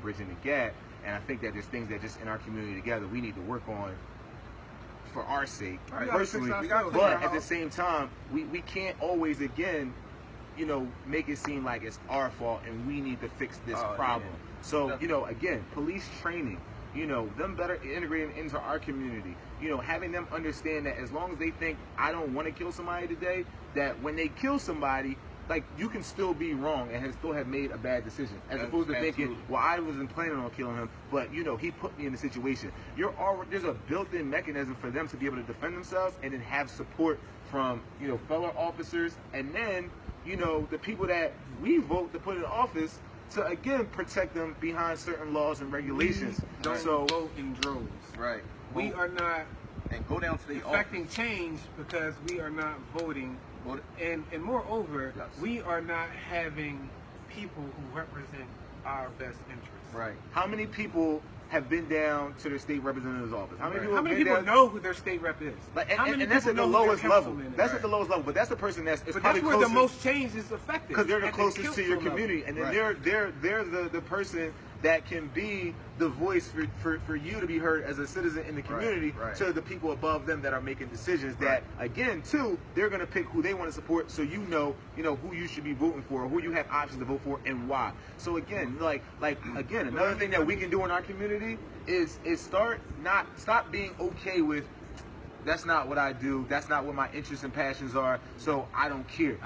bridging the gap. And I think that there's things that just in our community together we need to work on for our sake, personally. But at the same time, we can't always, again, make it seem like it's our fault and we need to fix this problem. Yeah. So, again, police training, them better integrating into our community, having them understand that as long as they think I don't want to kill somebody today, that when they kill somebody, like, you can still be wrong and still have made a bad decision, as opposed to thinking, well, I wasn't planning on killing him, but he put me in the situation. There's a built-in mechanism for them to be able to defend themselves and then have support from fellow officers, and then the people that we vote to put in office to again protect them behind certain laws and regulations. Don't vote in droves. Right. We are not go down to the affecting change because we are not voting. And moreover, we are not having people who represent our best interests. Right. How many people have been down to their state representative's office? How many people know who their state rep is? And that's at the lowest level. That's at the lowest level. But that's the person that's probably where the most change is affected. Because they're the closest to your community, and then they're the person that can be the voice for you to be heard as a citizen in the community to the people above them that are making decisions that, again, too, they're going to pick who they want to support, so you know who you should be voting for, or who you have options to vote for and why. So again, again, another thing that we can do in our community is stop being okay with, that's not what I do, that's not what my interests and passions are, so I don't care.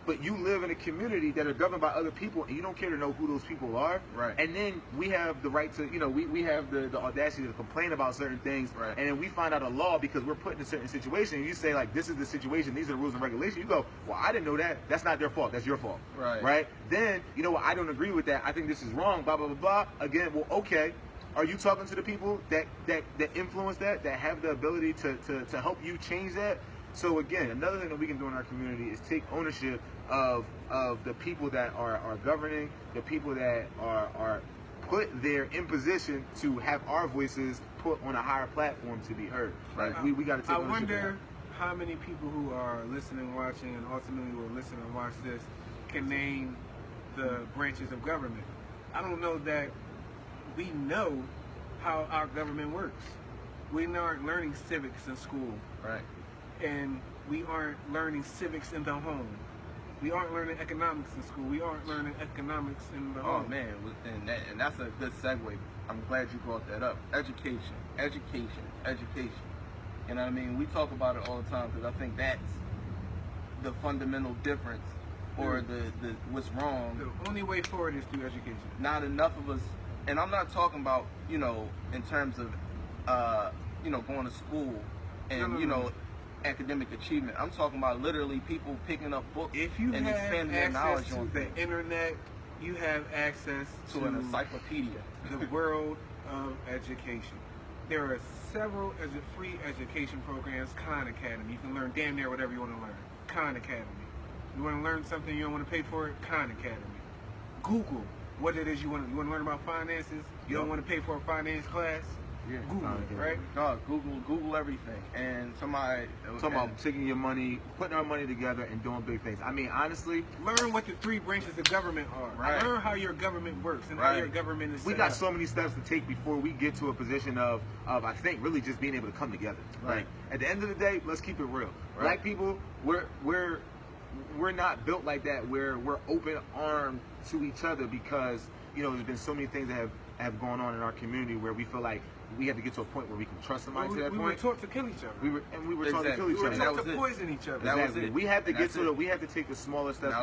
But you live in a community that are governed by other people, and you don't care to know who those people are. Right. And then we have the right to, we have the audacity to complain about certain things, and then we find out a law because we're put in a certain situation, and you say, like, this is the situation, these are the rules and regulations. You go, well, I didn't know that. That's not their fault. That's your fault. Right. Right? Then, I don't agree with that. I think this is wrong, blah, blah, blah, blah. Again, well, okay. Are you talking to the people that influence that have the ability to help you change that? So again, another thing that we can do in our community is take ownership of the people that are governing, the people that are put there in position to have our voices put on a higher platform to be heard. Like we got to take ownership. I wonder how many people who are listening, watching, and ultimately will listen and watch this can name the branches of government. I don't know that we know how our government works. We aren't learning civics in school. Right. And we aren't learning civics in the home. We aren't learning economics in school. We aren't learning economics in the home. Oh man, and that's a good segue. I'm glad you brought that up. Education. You know what I mean? We talk about it all the time because I think that's the fundamental difference, or the what's wrong. The only way forward is through education. Not enough of us, and I'm not talking about, you know, in terms of you know, going to school and you know, academic achievement. I'm talking about literally people picking up books if you and have expanding their knowledge to on the things. internet, you have access To an encyclopedia. The world of education. There are several free education programs. Khan Academy. You can learn damn near whatever you want to learn. Khan Academy. You want to learn something you don't want to pay for it? Khan Academy. Google what it is you want to learn about finances. You don't want to pay for a finance class? Yeah, Google it, right? No, Google everything. And somebody talking about taking your money, putting our money together, and doing big things. I mean, honestly, learn what the three branches of government are. Right. Learn how your government works and how your government is. We got so many steps to take before we get to a position of I think really just being able to come together. Right. Like, at the end of the day, let's keep it real. Right. Black people, we're not built like that. We're open armed to each other because, you know, there's been so many things that have gone on in our community where we feel like we have to get to a point where we can trust somebody to that point. We were taught to kill each other. We were taught to kill each other. We were taught to poison each other. That was Exactly. it. We have to That's get to it. we have to take the smaller steps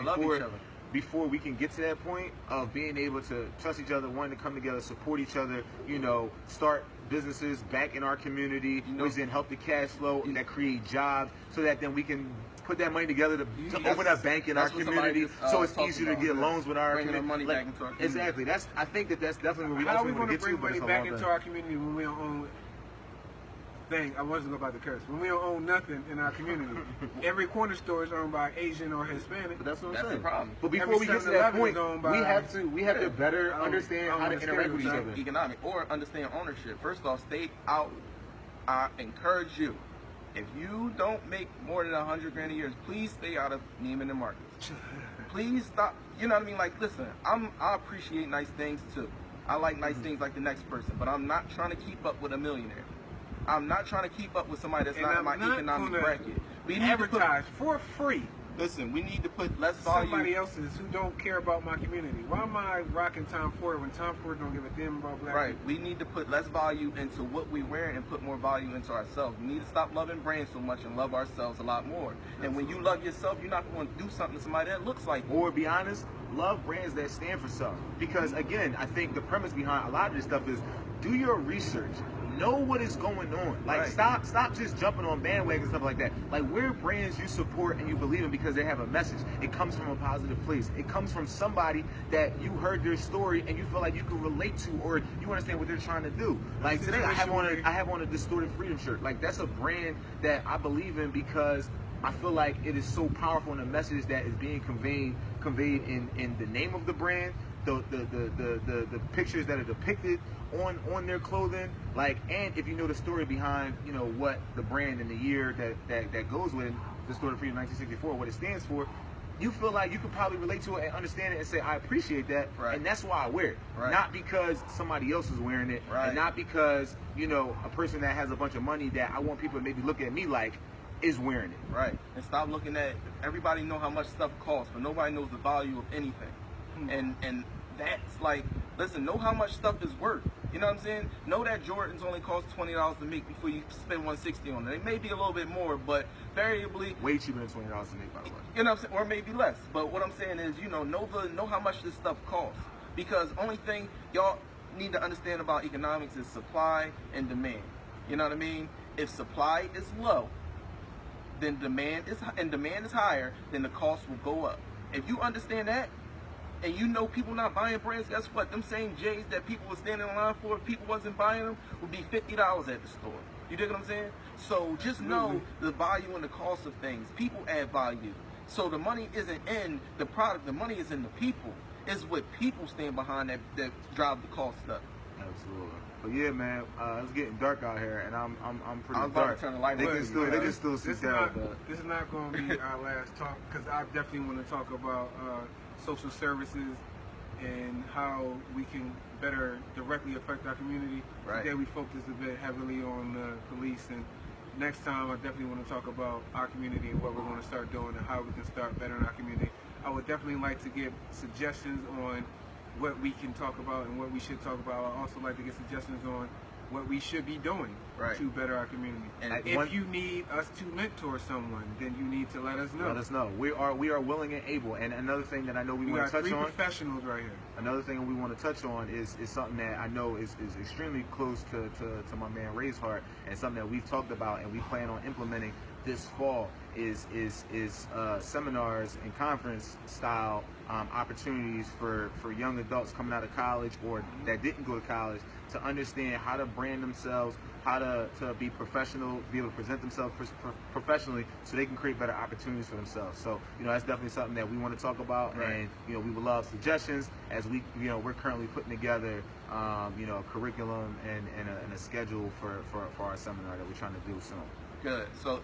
before we can get to that point of being able to trust each other, wanting to come together, support each other, you know, start businesses back in our community, which then help the cash flow and that create jobs, so that then we can put that money together to open a bank in our community, so it's easier to get loans with our community. Money back into our community. Exactly. I think that's definitely where we How are we want going to to get bring to. money back into our community when we don't own? I wasn't about to curse. When we don't own nothing in our community, every corner store is owned by Asian or Hispanic. But that's what I'm That's saying. the problem. But before we get to that 7-Eleven point, is owned by- we have to better understand how to interact with each other. Economic or understand ownership. First off, stay out. I encourage you. If you don't make more than $100 grand a year, please stay out of Neiman and Marcus. Please stop. You know what I mean? Like, listen, I appreciate nice things too. I like nice things like the next person, but I'm not trying to keep up with a millionaire. I'm not trying to keep up with somebody that's not in my economic bracket. We need advertise for free. Listen, we need to put less value. Somebody else's who don't care about my community. Why am I rocking Tom Ford when Tom Ford don't give a damn about black Right. people? We need to put less value into what we wear and put more value into ourselves. We need to stop loving brands so much and love ourselves a lot more. And when you love yourself, you're not going to do something to somebody that looks like you. Or be honest, love brands that stand for something. Because again, I think the premise behind a lot of this stuff is do your research. Know what is going on. Like, stop just jumping on bandwagons and stuff like that. Like, we're brands you support and you believe in because they have a message. It comes from a positive place. It comes from somebody that you heard their story and you feel like you can relate to, or you understand what they're trying to do. Like today, I have on a Distorted Freedom shirt. Like, that's a brand that I believe in because I feel like it is so powerful in the message that is being conveyed in the name of the brand, the pictures that are depicted on their clothing, like, and if you know the story behind, you know, what the brand and the year that goes with it, Distorted Freedom 1964, what it stands for, you feel like you could probably relate to it and understand it and say, I appreciate that, and that's why I wear it. Not because somebody else is wearing it, and not because, you know, a person that has a bunch of money that I want people to maybe look at me like is wearing it. Right. And stop looking at, everybody know how much stuff costs, but nobody knows the value of anything. And that's like, listen, know how much stuff is worth. You know what I'm saying? Know that Jordans only cost $20 to make before you spend $160 on it. They may be a little bit more, but variably way cheaper than $20 to make, by the way. You know what I'm saying? Or maybe less. But what I'm saying is, you know how much this stuff costs. Because only thing y'all need to understand about economics is supply and demand. You know what I mean? If supply is low, then demand is higher, then the cost will go up. If you understand that, and you know people not buying brands, guess what? Them same J's that people were standing in line for, if people wasn't buying them, would be $50 at the store. You dig what I'm saying? So just know the value and the cost of things. People add value. So the money isn't in the product, the money is in the people. It's what people stand behind that drive the cost up. Absolutely. But yeah, man, it's getting dark out here, and I'm pretty I was about dark. to turn the light They on. can still see down. This is not going to be our last talk, because I definitely want to talk about social services and how we can better directly affect our community. Right. Today we focused a bit heavily on police, and next time I definitely want to talk about our community and what we're going to start doing and how we can start bettering our community. I would definitely like to get suggestions on what we can talk about and what we should talk about. I'd also like to get suggestions on what we should be doing to better our community. And if you need us to mentor someone, then you need to let us know. Let us know. We are willing and able. And another thing that I know we want to touch on. 3 professionals right here. Another thing we want to touch on is something that I know is extremely close to my man Ray's heart, and something that we've talked about and we plan on implementing this fall is seminars and conference style opportunities for young adults coming out of college or that didn't go to college to understand how to brand themselves, how to be professional, be able to present themselves professionally so they can create better opportunities for themselves. So, that's definitely something that we want to talk about, and, we would love suggestions as we, we're currently putting together, a curriculum and a schedule for our seminar that we're trying to do soon. Good. So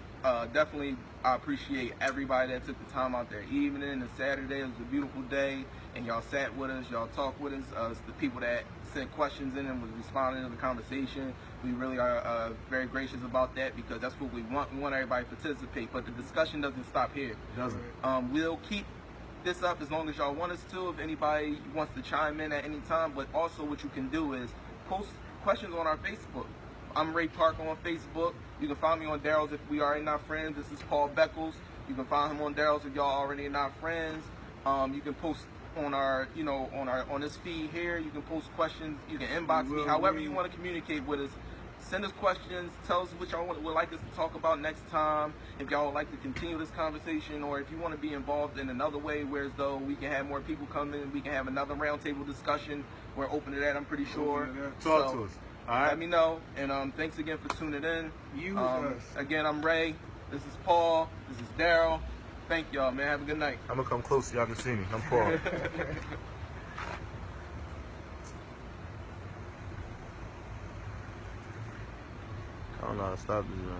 definitely I appreciate everybody that took the time out their evening and Saturday. It was a beautiful day, and y'all sat with us, y'all talked with us. The people that sent questions in and was responding to the conversation, we really are very gracious about that, because that's what we want. We want everybody to participate, but the discussion doesn't stop here. It doesn't. We'll keep this up as long as y'all want us to, if anybody wants to chime in at any time. But also what you can do is post questions on our Facebook. I'm Ray Parker on Facebook. You can find me on Daryl's if we are not friends. This is Paul Beckles. You can find him on Daryl's if y'all already not friends. You can post on our, on this feed here. You can post questions. You can inbox me. However you want to communicate with us. Send us questions. Tell us what y'all would like us to talk about next time. If y'all would like to continue this conversation, or if you want to be involved in another way, where as though we can have more people come in, we can have another roundtable discussion. We're open to that, I'm pretty sure. Talk to us. All right. Let me know, and thanks again for tuning in. Us. Again, I'm Ray. This is Paul. This is Daryl. Thank y'all, man. Have a good night. I'm gonna come close so y'all can see me. I'm Paul. I don't know how to stop this, man.